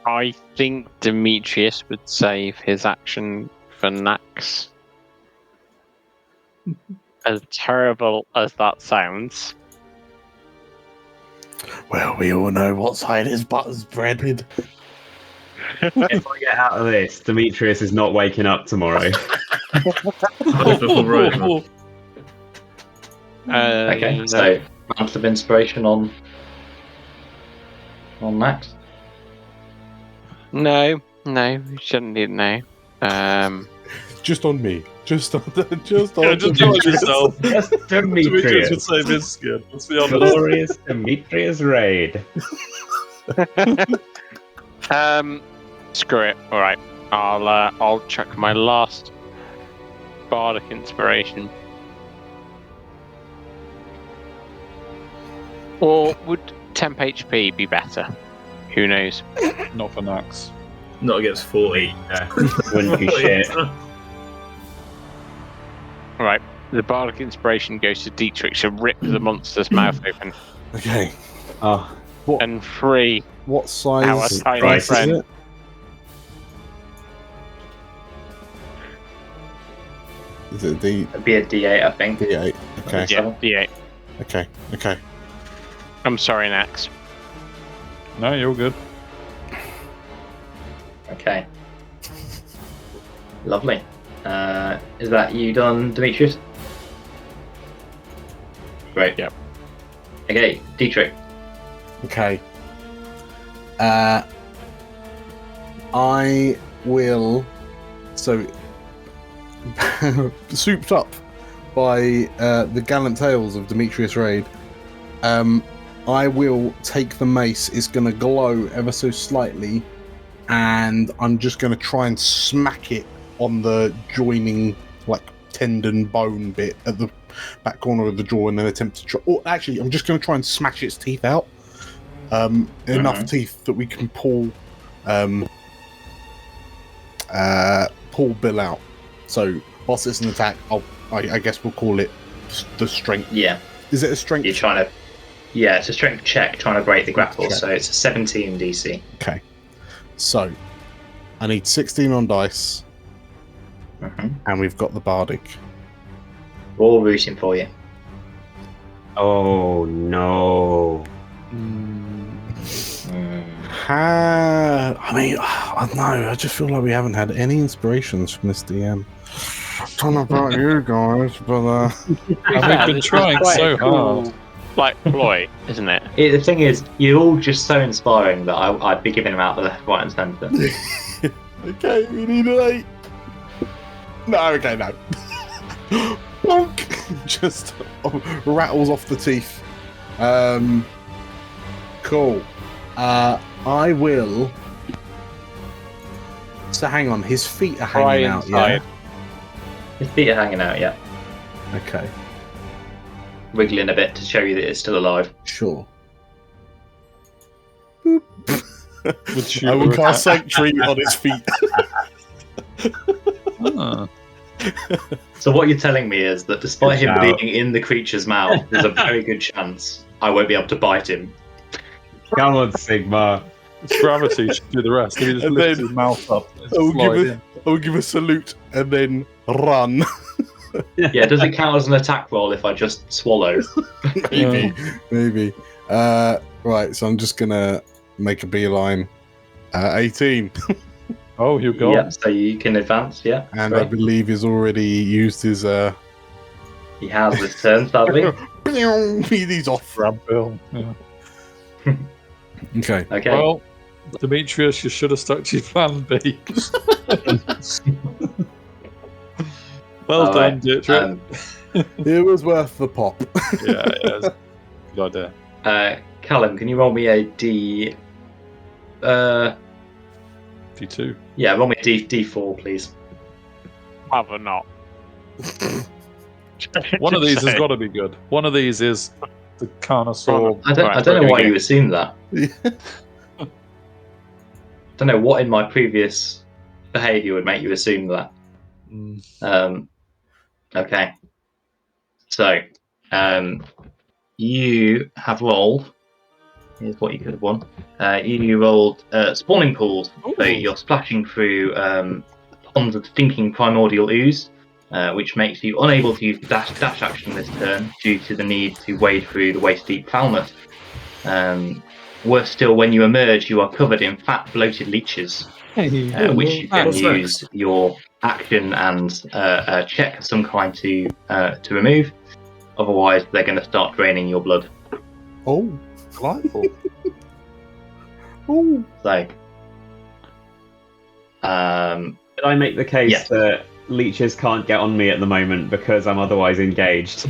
I think Demetrius would save his action for Nax. As terrible as that sounds. Well, we all know what side his butter's breaded. if I get out of this, Demetrius is not waking up tomorrow. Okay, so Mantle of Inspiration on Max. No, you shouldn't need no. Just on me. Just on Just do it yourself. Just Demetrius Demetrius. would save his skin. Let's be honest. Glorious Demetrius raid. Screw it. All right, I'll chuck my last bardic inspiration. Or would temp HP be better? Who knows? Not for Nax. Not against 40. Wouldn't be shit. Right, the bardic inspiration goes to Dietrich to rip the monster's mouth open Okay. Oh, and free What our size tiny Right. is friend. it? Is it It'd be a D8, I think. D8? Okay. Yeah, D8. Okay. I'm sorry, Nax. No, you're good. Okay. Lovely. Is that you done, Demetrius? Great. Yep. Okay, Dietrich. Okay. I will. So, souped up by the gallant tales of Demetrius Raid, I will take the mace. It's going to glow ever so slightly, and I'm just going to try and smack it on the joining, like, tendon bone bit at the back corner of the jaw, and then attempt to try. Or actually, I'm just going to try and smash its teeth out. Enough teeth that we can pull Bill out. So whilst it's an attack, I guess we'll call it the strength. Yeah. Is it a strength? You're trying to. Yeah, it's a strength check trying to break the grapple, Check. so it's a 17 DC. Okay. So I need 16 on dice, and we've got the bardic. We're all rooting for you. oh no. I mean, I don't know. I just feel like we haven't had any inspirations from this DM. I don't know about you guys, but And we've been trying so hard. Like ploy, isn't it? The thing is, you're all just so inspiring that I'd be giving them out the left, right, and centre. okay, we need an 8. No, okay, no. Bonk! Just rattles off the teeth. Cool. I will. So hang on, his feet are hanging out, yeah? His feet are hanging out, yeah. Okay, Wiggling a bit to show you that it's still alive. sure. Would you I will cast Sanctuary on his feet. Ah. So what you're telling me is that despite him Good job. being in the creature's mouth, there's a very good chance I won't be able to bite him. Come on, Sigma. It's gravity should do the rest. He just And lifts then- his mouth up. And I'll slide give, in. I'll give a salute and then run. Yeah, does it count as an attack roll if I just swallow? Maybe. Right, so I'm just gonna make a beeline. 18. Oh, you got. Yeah, so you can advance, yeah. And I Great. believe he's already used his He has this turn, sadly. he's off. Grab Bill. Yeah. Okay. Okay. Well, Demetrius, you should have stuck to your plan B. Well All done, right, Dietrich. It was worth the pop. Yeah, good idea. Callum, can you roll me a D... D2. yeah, roll me a D4, please. Rather not. One of these has got to be good. One of these is the Carnosaur. I don't know why you assumed that. Don't know what in my previous behaviour would make you assume that. Okay. So, you have rolled. Here's what you could have won. You rolled spawning pools. So you're splashing through ponds of stinking primordial ooze, which makes you unable to use the dash action this turn due to the need to wade through the waist-deep foulness. Worse still, when you emerge, you are covered in fat, bloated leeches, which you can use your action and check of some kind to remove. Otherwise, they're going to start draining your blood. Oh, delightful. Oh. So, did I make the case that leeches can't get on me at the moment because I'm otherwise engaged?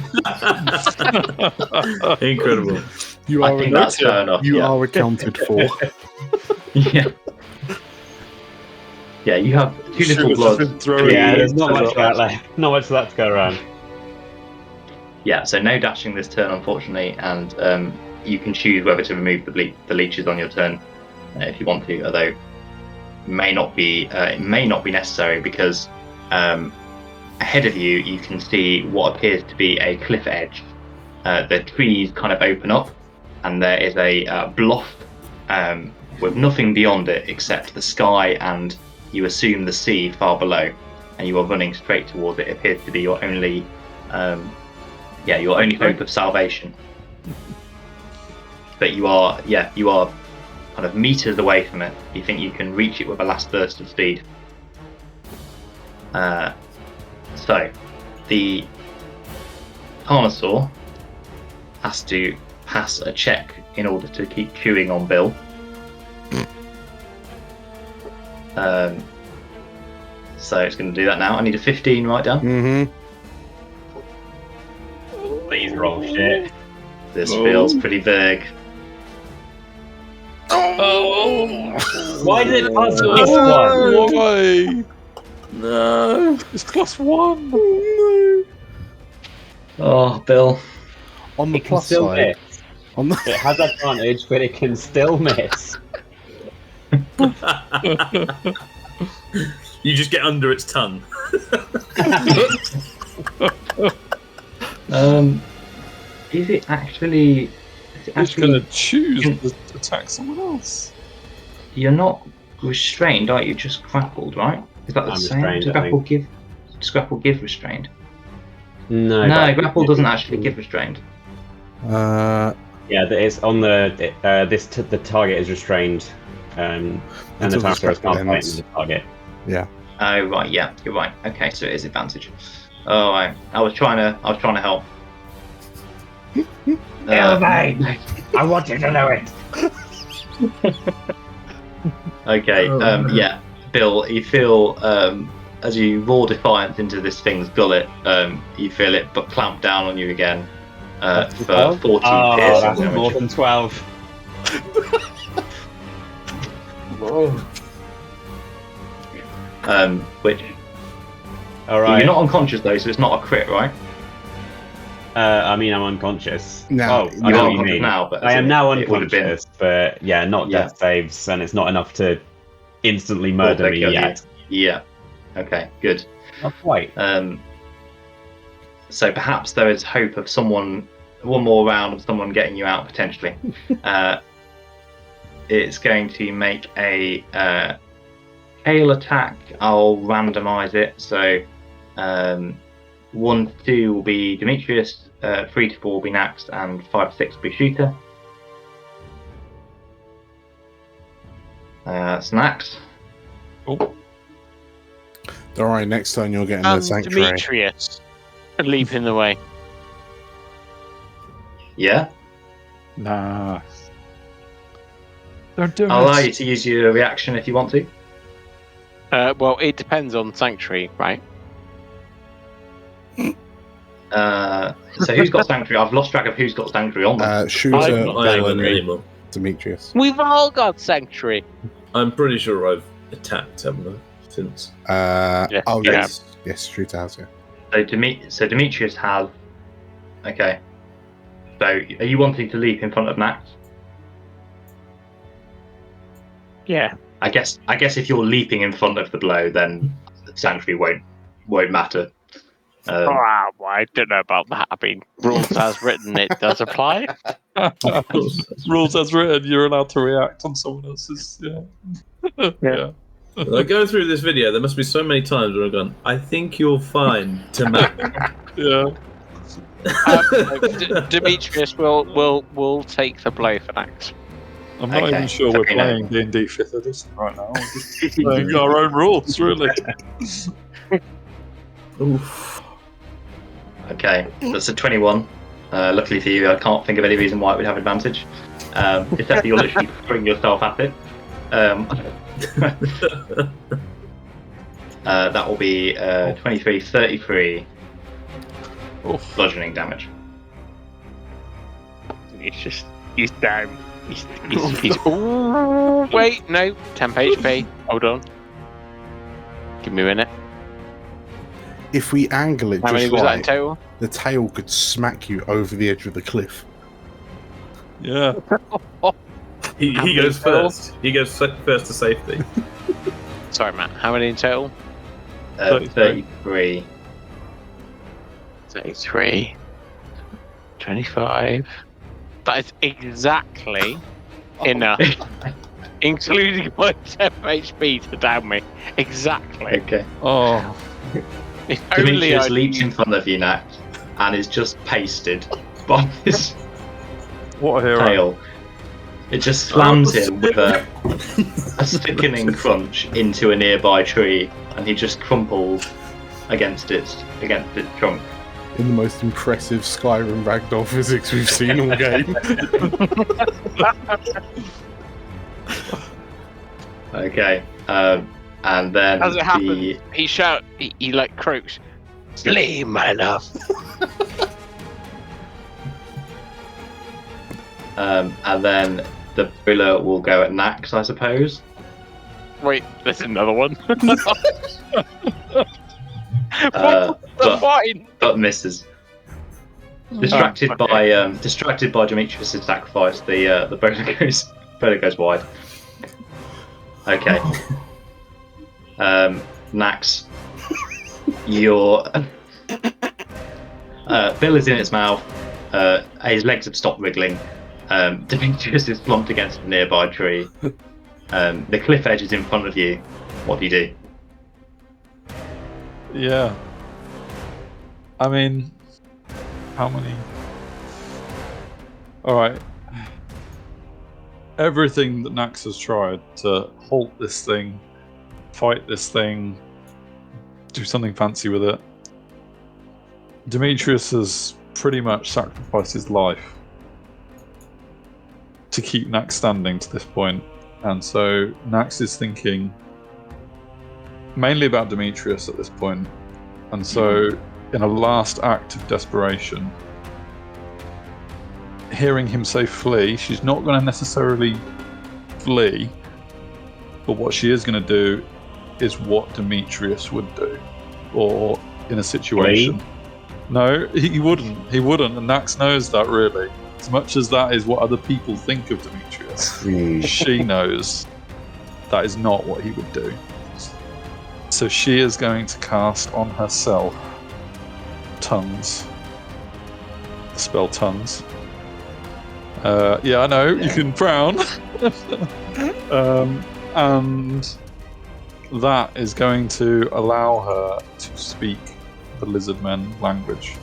Incredible. You I are think that's fair enough. You are accounted for. Yeah. Yeah, you have too little blood. Yeah, there's not much of that left. Not much of that to go around. Yeah, so no dashing this turn, unfortunately, and you can choose whether to remove the leeches on your turn if you want to. Although it may not be necessary because ahead of you can see what appears to be a cliff edge. The trees kind of open up, and there is a bluff with nothing beyond it except the sky and you assume the sea far below, and you are running straight towards it. It appears to be your only hope of salvation. But you are kind of meters away from it. You think you can reach it with a last burst of speed. So the Carnosaur has to pass a check in order to keep chewing on Bill. So it's going to do that now. I need a 15 right down. Mm-hmm. Please roll shit. This feels pretty big. Why did it pass this one? Why? No, it's +1. No. Oh, Bill. On the It can plus still side, miss. it It has advantage, but it can still miss. You just get under its tongue. Is it actually? It's going to choose to attack someone else. You're not restrained, are you? Just grappled, right? Is that the I'm same? restrained, Does I grapple give? Does grapple give restrained? No, No, grapple doesn't actually give restrained. Yeah, it's on the the target is restrained, and the Until the attacker spell can't fight ends. the target. Yeah. Oh right, yeah, you're right. Okay, so it is advantage. Oh, right. I was trying to help. I want you to know it. Okay, yeah, Bill, you feel as you roar defiance into this thing's gullet, you feel it but clamp down on you again for 14 piercing That's damage. more than 12. Which All right. you're not unconscious though, so it's not a crit, right? I mean, I'm unconscious. Now- I You're know what you unconscious mean. now, but I am now it would have been unconscious, but yeah, not Yeah. death saves, and it's not enough to instantly murder auto me kill you. yet. Yeah. Okay, good. Not quite. So perhaps there is hope of one more round of someone getting you out potentially. It's going to make a hail attack. I'll randomize it. So 1 to 2 will be Demetrius, 3 to 4 will be Nax, and 5 to 6 will be Shooter. It's Nax. Oh, Don't worry, next turn you'll get in the sanctuary. Demetrius, leap in the way. Yeah. nah. Don't do I'll allow it. you to use your reaction if you want to. Well, it depends on Sanctuary, right? So who's got Sanctuary? I've lost track of who's got Sanctuary on them. Shooter, I'm not Bill, on and anymore. Demetrius. We've all got Sanctuary. I'm pretty sure I've attacked, haven't I? Since. Yeah. Oh, Yeah. yes. Yes, Shooter has, yeah. So Demetrius has. Okay. So, are you wanting to leap in front of Nax? Yeah. I guess if you're leaping in front of the blow, then the sanctuary won't matter. I don't know about that. I mean, rules as written, it does apply. Rules as written, you're allowed to react on someone else's. Yeah. Yeah. I go through this video, there must be so many times where I've gone, I think you're fine to Matt. Yeah. Demetrius will take the blow for Nax. I'm not Okay, even sure so we're we know. playing D&D 5th edition right now. We're just playing our own rules, really. Oof. Okay, that's a 21. Luckily for you, I can't think of any reason why it would have advantage. Except that you're literally throwing yourself at it. That will be 23, 33 bludgeoning damage. He's down. He's ooh, wait, no. 10 HP. Hold on. Give me a minute. If we angle it How many just was that in right, total? the tail could smack you over the edge of the cliff. Yeah. He goes first. He goes first to safety. Sorry, Matt. How many in total? 33. 33. 25. That is exactly enough, including my 10 HP to down me. Exactly. Okay. Oh. If only Demetrius I'd leaps in front of you, Nax, and is just pasted by his What a hero. tail. It just slams him with a sickening crunch into a nearby tree, and he just crumples against its trunk. In the most impressive Skyrim ragdoll physics we've seen all game. Okay, and then As it happens, he shouts, he like croaks, "Slay, my love!" And then the boiler will go at Nax, I suppose. Wait, there's another one. But misses. Distracted by Demetrius' sacrifice, the boiler goes wide. Okay. Nax, your bill is in its mouth. His legs have stopped wriggling. Demetrius is slumped against a nearby tree. The cliff edge is in front of you. What do you do? Yeah. I mean, how many? Alright. Everything that Nax has tried to halt this thing, fight this thing, do something fancy with it, Demetrius has pretty much sacrificed his life to keep Nax standing to this point. And so Nax is thinking mainly about Demetrius at this point. And so in a last act of desperation, hearing him say flee, she's not going to necessarily flee, but what she is going to do is what Demetrius would do, or in a situation. Flee? No, he wouldn't, and Nax knows that really. As much as that is what other people think of Demetrius, she knows that is not what he would do. So she is going to cast on herself tongues. The spell tongues. Yeah, I know, you can frown. And that is going to allow her to speak the lizardmen language.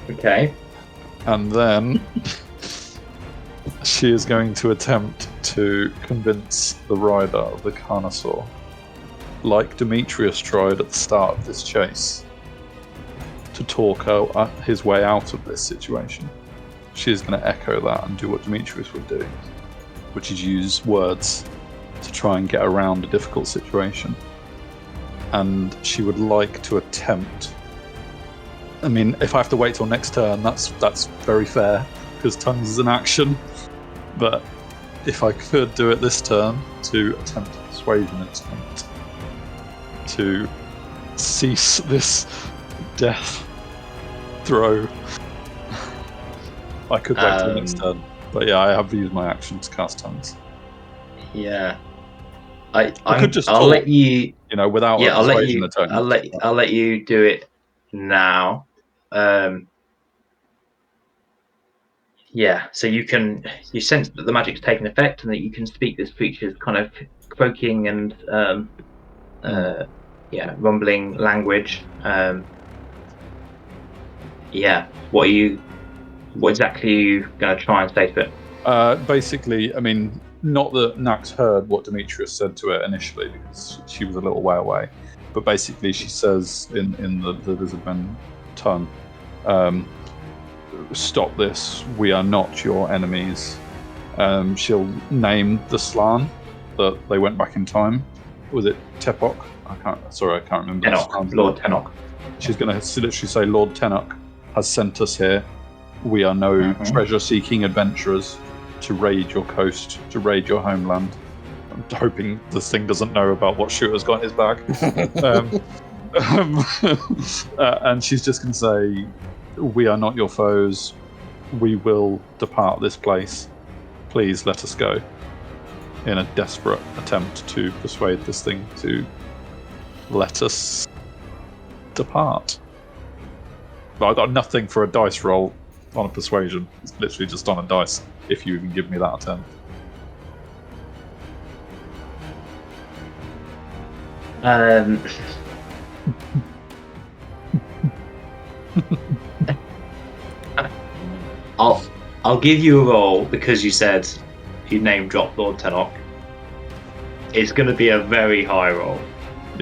Okay. And then she is going to attempt to convince the rider of the Carnosaur, like Demetrius tried at the start of this chase, to talk his way out of this situation. She is going to echo that and do what Demetrius would do, which is use words to try and get around a difficult situation. And she would like to attempt. I mean, if I have to wait till next turn, that's very fair, because tongues is an action. But if I could do it this turn to attempt a persuasion attempt to cease this death throw I could wait till next turn. But yeah, I have used my action to cast tongues. Yeah. I could just I'll talk, let you. without Yeah, a I'll let persuasion you. attack. I'll let you do it now. Yeah, so you sense that the magic's taken effect, and that you can speak this creature's kind of croaking and rumbling language. Yeah, what exactly are you going to try and say to it? Basically, I mean, not that Nax heard what Demetrius said to it initially, because she was a little way away. But basically, she says in the Lizardmen tongue, "Stop this! We are not your enemies." She'll name the Slan that they went back in time. Was it Tepok? I can't remember. Tenok, Lord Tenok. She's going to literally say, "Lord Tenok has sent us here. We are no treasure-seeking adventurers to raid your coast, to raid your homeland." I'm hoping this thing doesn't know about what Shooter's got in his bag. And she's just going to say, "We are not your foes. We will depart this place. Please let us go." In a desperate attempt to persuade this thing to let us depart. But I got nothing for a dice roll on a persuasion. It's literally just on a dice, if you even give me that attempt. I'll give you a roll because you said you name dropped Lord Tenok. It's going to be a very high roll.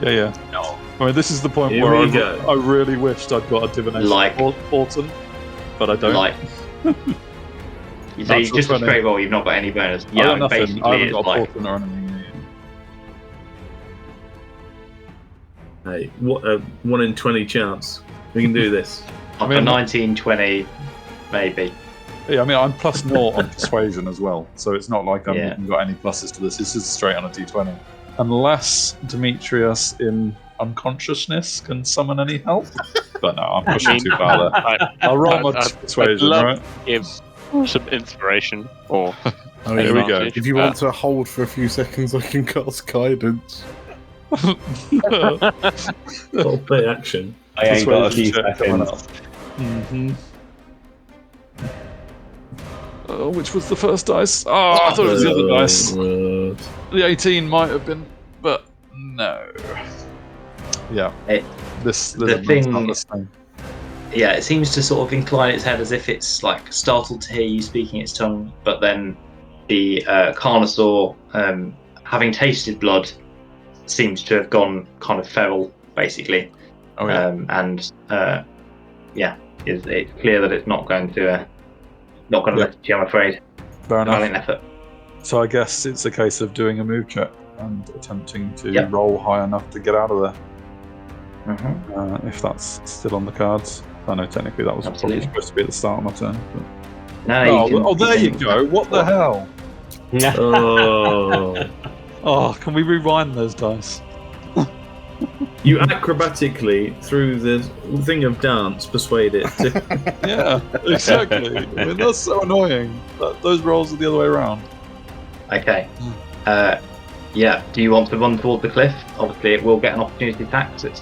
Yeah. No. I mean, this is the point Here where we go. I really wished I'd got a divination Orton, but I don't. So you just a straight roll, you've not got any bonus. I Yeah, got nothing. basically I haven't it's got like Orton or anything. Hey, what a 1 in 20 chance. We can do this. like a 19, 20, maybe. Yeah, I mean, I'm plus 0 on persuasion as well, so it's not like I've Yeah. even got any pluses to this. This is straight on a d20. Unless Demetrius in unconsciousness can summon any help. But no, I'm pushing too far there. I'll roll my persuasion, I'd love right? to give some inspiration or I mean, Here we go. advantage, if you but- want to hold for a few seconds, I can cast guidance. I'll play action. I ain't got a few Persuasion check coming seconds. up. Which was the first dice? Oh, I thought it was the other dice. The 18 might have been, but no. Yeah. This the is thing- not the same. Yeah, it seems to sort of incline its head as if it's like startled to hear you speaking its tongue, but then the Carnosaur, having tasted blood, seems to have gone kind of feral, basically. Oh, yeah. It's clear that it's not going to let you, I'm afraid. Fair A valiant enough. effort. So I guess it's a case of doing a move check and attempting to Yep. roll high enough to get out of there. Mhm. If that's still on the cards. I know technically that was Absolutely. probably supposed to be at the start of my turn. But... No, there you go. What the hell? Oh. Oh, can we rewind those dice? You acrobatically, through the thing of dance, persuade it to. Yeah, exactly. I mean, that's so annoying. Those rolls are the other way around. Okay. Yeah. Do you want to run towards the cliff? Obviously, it will get an opportunity attack, so it's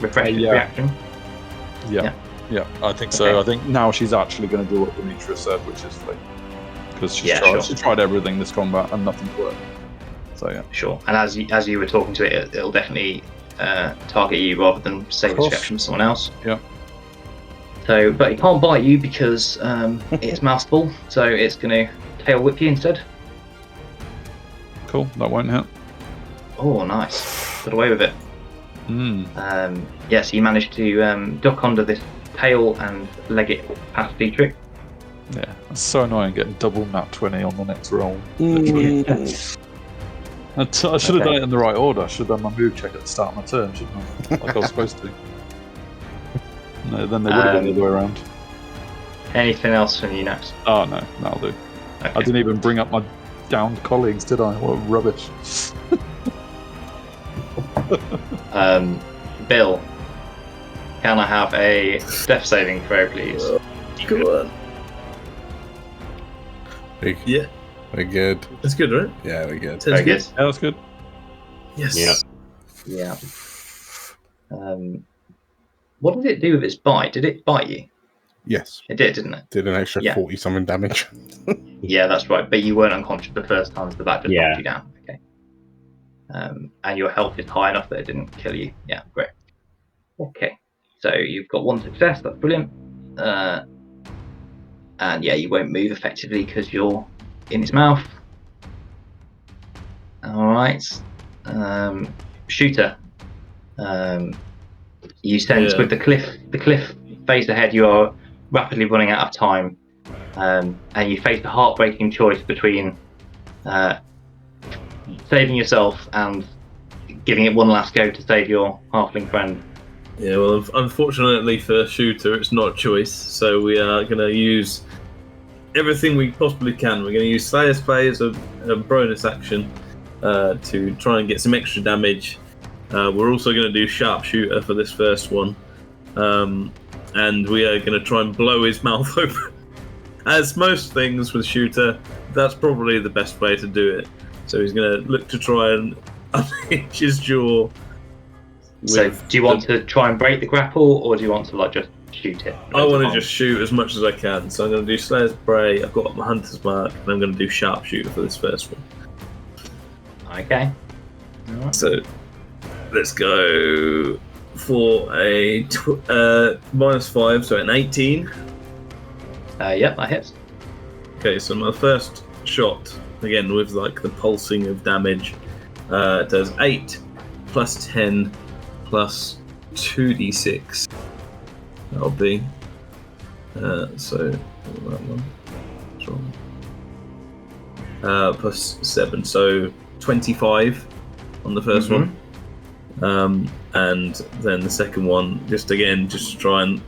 refreshing Yeah. reaction. Yeah, I think so. Okay. I think now she's actually going to do what Demetrius said, which is flee. Because Yeah, sure. she tried everything this combat and nothing's worked. So yeah. Sure. And as you were talking to it, it'll definitely target you rather than save its course. reaction from someone else. Yeah. So, but it can't bite you because it's mouthful, so it's going to tail whip you instead. Cool, that won't hit. Oh, nice. Got away with it. Mm. Yes, you managed to duck under this tail and leg it past Dietrich. Yeah, it's so annoying getting double nat 20 on the next roll. I should have done it in the right order. I should have done my move check at the start of my turn, shouldn't I? Like I was supposed to. No, then they would have been the other way around. Anything else from you next? Oh no, that'll do. Okay. I didn't even bring up my downed colleagues, did I? What rubbish. Bill, can I have a death saving throw, please? Come on. Yeah, We're good. that's good, right? Yeah, we're good. Very good. Yeah, that's good. Yes. Yeah. Yeah. What did it do with its bite? Did it bite you? Yes. It did, didn't it? Did an extra Yeah. 40 something damage. Yeah, that's right. But you weren't unconscious the first time, so that just Yeah. knocked you down. Okay. And your health is high enough that it didn't kill you. Yeah, great. Okay. So you've got one success. That's brilliant. And yeah, you won't move effectively because you're in its mouth. All right. Shooter. You sense with the cliff face ahead, you are rapidly running out of time, and you face the heartbreaking choice between saving yourself and giving it one last go to save your halfling friend. Yeah, well, unfortunately for Shooter, it's not a choice, so we are going to use everything we possibly can. We're going to use Slayer's Play as a bonus action to try and get some extra damage. We're also going to do Sharpshooter for this first one, and we are going to try and blow his mouth open. As most things with Shooter, that's probably the best way to do it. So he's going to look to try and unhinge his jaw. So do you want to try and break the grapple, or do you want to just shoot it? I want to just shoot as much as I can. So I'm going to do Slayer's Prey, I've got my Hunter's Mark, and I'm going to do Sharpshooter for this first one. Okay. So let's go for a -5, so an 18. Yep, that hits. Okay, so my first shot, again with the pulsing of damage, does 8 plus 10 plus 2d6. That'll be so that one. Plus 7, so 25 on the first one. And then the second one, just try and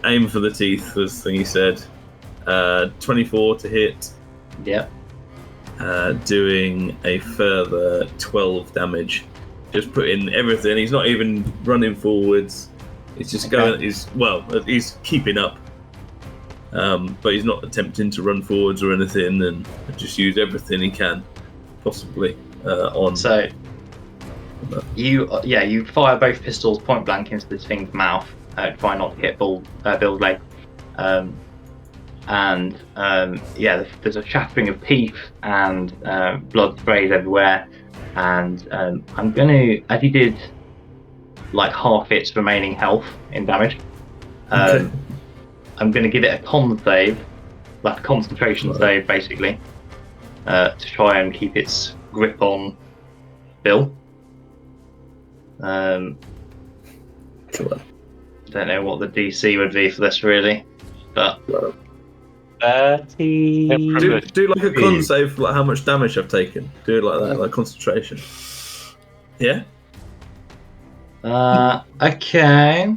aim for the teeth, was the thing he said. 24 to hit. Yep. Doing a further 12 damage. Just putting everything. He's not even running forwards. He's just going. He's keeping up. But he's not attempting to run forwards or anything, and just use everything he can, possibly on. So you fire both pistols point blank into this thing's mouth, try not to hit Bill's leg, there's a shattering of teeth and blood sprays everywhere, and I'm gonna, as you did half its remaining health in damage, I'm gonna give it a con save, like a concentration save basically, to try and keep its grip on Bill. Don't know what the DC would be for this really, but 30. Do a con save for how much damage I've taken. Do it like that, concentration. Yeah. Okay.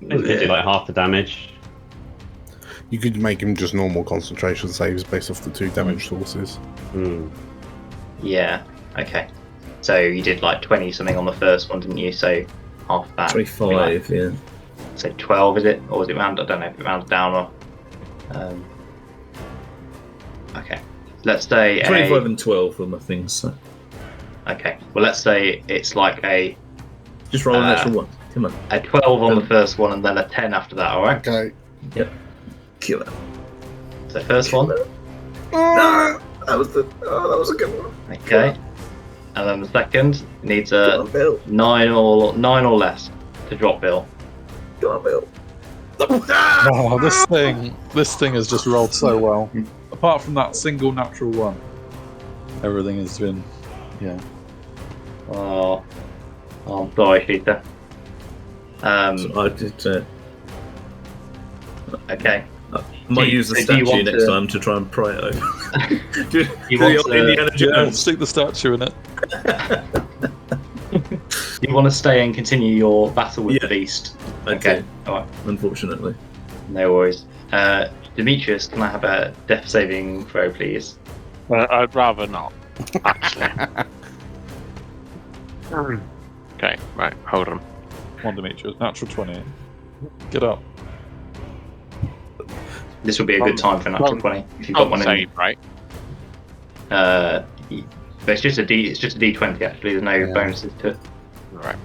You could do half the damage. You could make him just normal concentration saves based off the 2 damage sources. Yeah. Okay. So you did 20 something on the first one, didn't you? So half that. 25. Yeah. So 12 is it, or was it round? I don't know if it rounds down or. Okay. Let's say 25 and 12 were my things. So. Okay. Well, let's say it's a. Just roll an extra one. Come on. A 12 on the first one, and then a 10 after that. All right. Okay. Yep. Kill it. So first one. That was a good one. Okay. And then the second needs a 9 or less to drop Bill. Go on, Bill. Oh, this thing has just rolled so well. Apart from that single natural one, everything has been, yeah. Oh, I'm sorry, Shooter. I did. Okay. I might use the statue next time to try and pry it open. do you want Indiana Jones? Stick the statue in it. You want to stay and continue your battle with the beast? Okay. All right. Unfortunately. No worries. Demetrius, can I have a death saving throw, please? I'd rather not, actually. Okay, right, hold on. Come on, Demetrius, natural 20. Get up. This would be a good time for a natural 20 if you've got one in. Save, right? But it's just a D20 actually. There's no bonuses to it. Right.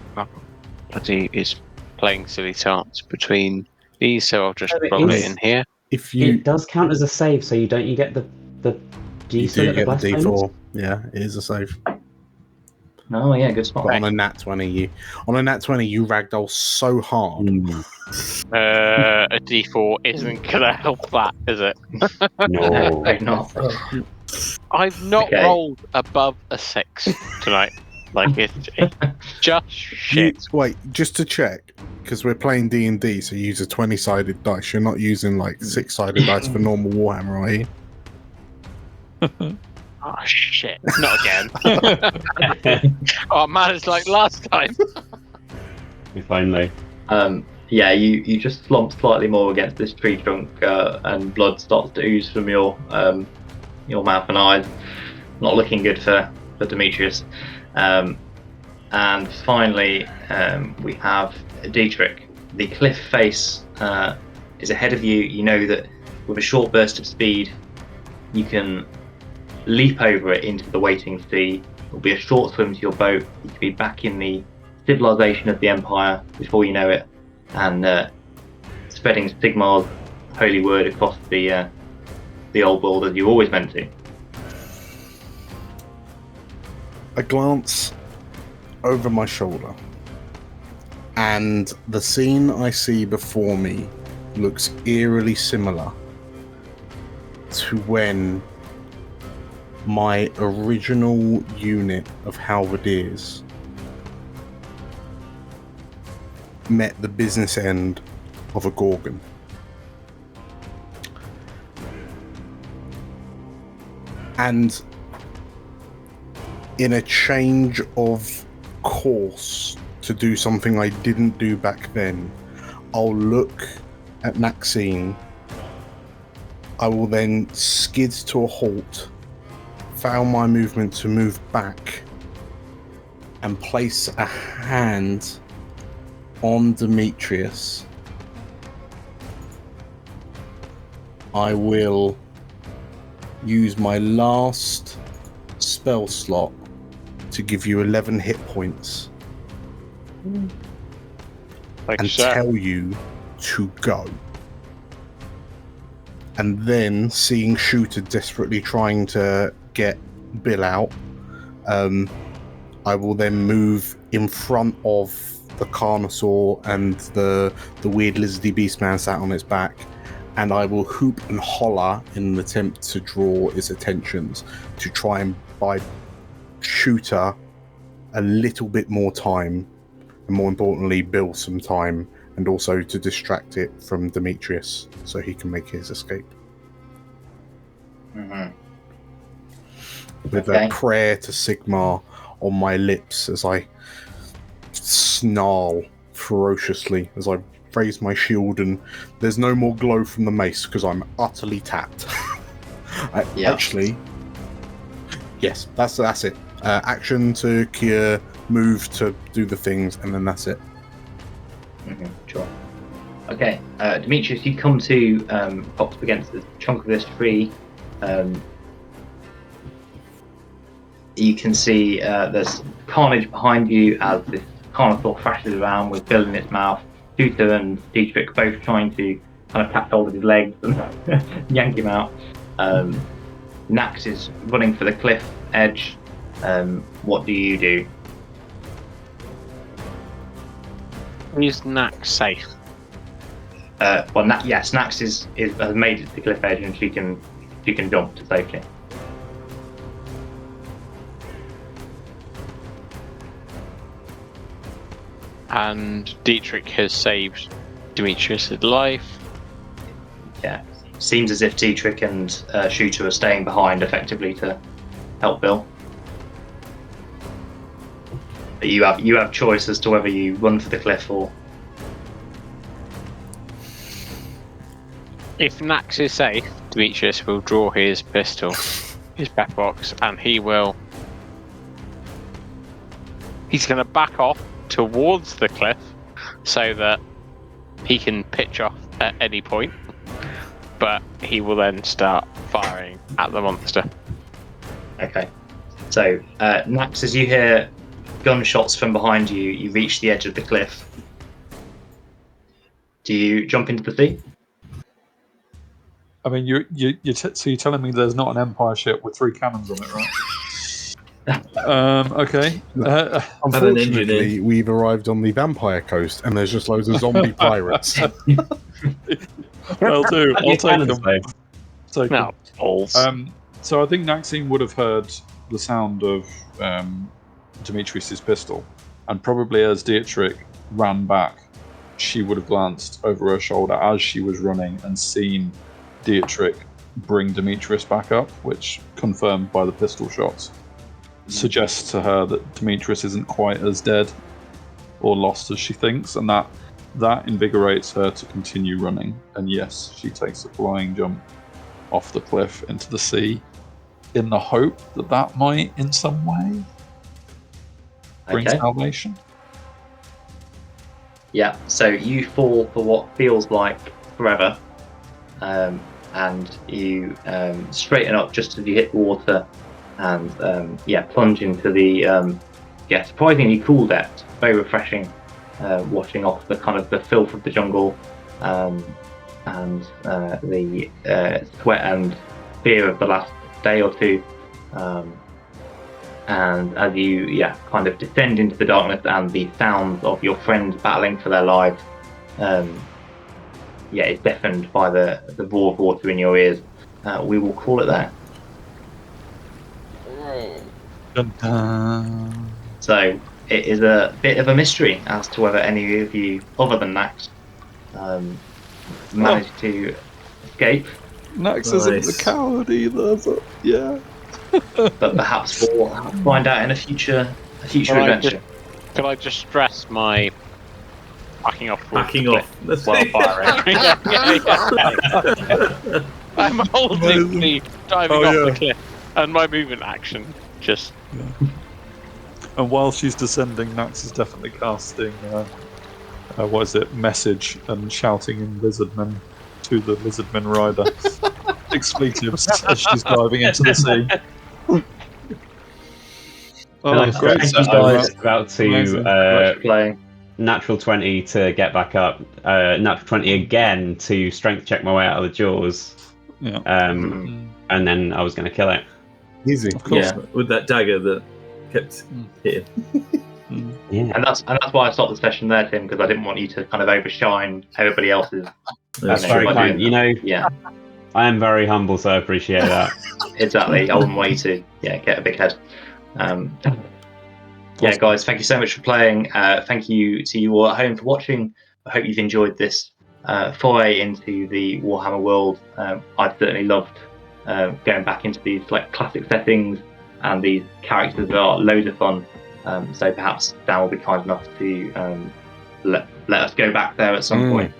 Bloody is playing silly tarts between these, so I'll just roll it in here. If you It does count as a save, so you get the G you still do at the get blast the bonus? D4. Yeah, it is a save. Oh yeah, good spot. But on a nat 20, you ragdoll so hard. A D4 isn't gonna help that, is it? No. No, not. I've not Okay. rolled above a 6 tonight. Like it's just shit. Wait, just to check, because we're playing D&D, so you use a 20-sided dice. You're not using like 6-sided dice for normal Warhammer, are you? Oh shit! Not again. Oh man, it's like last time. Finally. Yeah, you just slump slightly more against this tree trunk, and blood starts to ooze from your mouth and eyes. Not looking good for Demetrius. And finally, we have Dietrich. The cliff face is ahead of you. You know that with a short burst of speed, you can leap over it into the waiting sea. It'll be a short swim to your boat. You can be back in the civilization of the Empire before you know it, and spreading Sigmar's holy word across the old world as you always meant to. I glance over my shoulder, and the scene I see before me looks eerily similar to when my original unit of halberdiers met the business end of a Gorgon. And in a change of course to do something I didn't do back then, I'll look at Maxine. I will then skid to a halt, fail my movement to move back, and place a hand on Demetrius. I will use my last spell slot to give you 11 hit points and tell you to go. And then, seeing Shooter desperately trying to get Bill out, I will then move in front of the Carnosaur and the weird lizardy beast man sat on its back, and I will hoop and holler in an attempt to draw its attentions to try and buy Shooter a little bit more time, and more importantly, Bill some time, and also to distract it from Demetrius so he can make his escape. Mm-hmm. With a prayer to Sigmar on my lips as I snarl ferociously as I raise my shield, and there's no more glow from the mace because I'm utterly tapped. Actually, yes, that's it. Action to cure, move to do the things, and then that's it. Mm-hmm, sure. Okay, Demetrius, you come to pop up against the trunk of this tree. You can see there's carnage behind you as this Carnosaur thrashes around with Bill in its mouth. Shooter and Dietrich both trying to kind of catch hold of his legs and yank him out. Nax is running for the cliff edge. What do you do? Is Nax safe? Yes, Nax has made it to the cliff edge and she can jump to safety. And Dietrich has saved Demetrius' life. Yeah, seems as if Dietrich and Shooter are staying behind effectively to help Bill. But you have choice as to whether you run for the cliff or. If Nax is safe, Demetrius will draw his pistol, his back box, and he's going to back off towards the cliff so that he can pitch off at any point. but he will then start firing at the monster. Okay. So, Nax, as you hear gunshots from behind you, you reach the edge of the cliff. Do you jump into the sea? I mean, so you're telling me there's not an Empire ship with 3 cannons on it, right? Okay. Unfortunately, we've arrived on the vampire coast, and there's just loads of zombie pirates. I'll do. I'll take them. Take No, them. balls. So I think Naxine would have heard the sound of Demetrius's pistol, and probably as Dietrich ran back, she would have glanced over her shoulder as she was running and seen Dietrich bring Demetrius back up, which, confirmed by the pistol shots, suggests to her that Demetrius isn't quite as dead or lost as she thinks, and that invigorates her to continue running. And yes, she takes a flying jump off the cliff into the sea in the hope that might in some way bring salvation. Yeah, so you fall for what feels like forever, and you straighten up just as you hit the water, and plunge into the surprisingly cool depths. Very refreshing, washing off the kind of the filth of the jungle, and the sweat and fear of the last day or two. And as you kind of descend into the darkness and the sounds of your friends battling for their lives, it's deafened by the roar of water in your ears. We will call it there. So it is a bit of a mystery as to whether any of you, other than Nax, managed to escape. Nax isn't the coward either, but yeah. But perhaps we'll find out in a future adventure. Could I just stress my backing off? Backing off. While firing. I'm holding the diving off the cliff, and my movement action just. Yeah. And while she's descending, Nax is definitely casting message and shouting in Lizardman to the Lizardman rider. Expletives as she's diving into the sea. Great! I was about to playing natural 20 to get back up, natural 20 again to strength check my way out of the jaws. Yeah. And then I was going to kill it. Easy, of course. Yeah, with that dagger that kept hitting. Yeah. And that's why I stopped the session there, Tim, because I didn't want you to kind of overshine everybody else's. That's very kind. Yeah. I am very humble, so I appreciate that. Exactly. I wouldn't want you to get a big head. Guys, thank you so much for playing. Thank you to you all at home for watching. I hope you've enjoyed this foray into the Warhammer world. I've certainly loved going back into these classic settings, and these characters are loads of fun. So perhaps Dan will be kind enough to let us go back there at some point.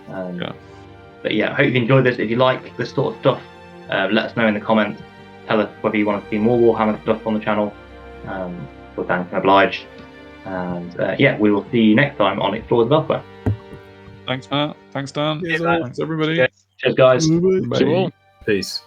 But I hope you've enjoyed this. If you like this sort of stuff, let us know in the comments. Tell us whether you want to see more Warhammer stuff on the channel. So Dan can oblige. And we will see you next time on Explorers of Elsewhere. Thanks, Matt. Thanks, Dan. Cheers, Thanks, everybody. Cheers guys. Bye. Peace.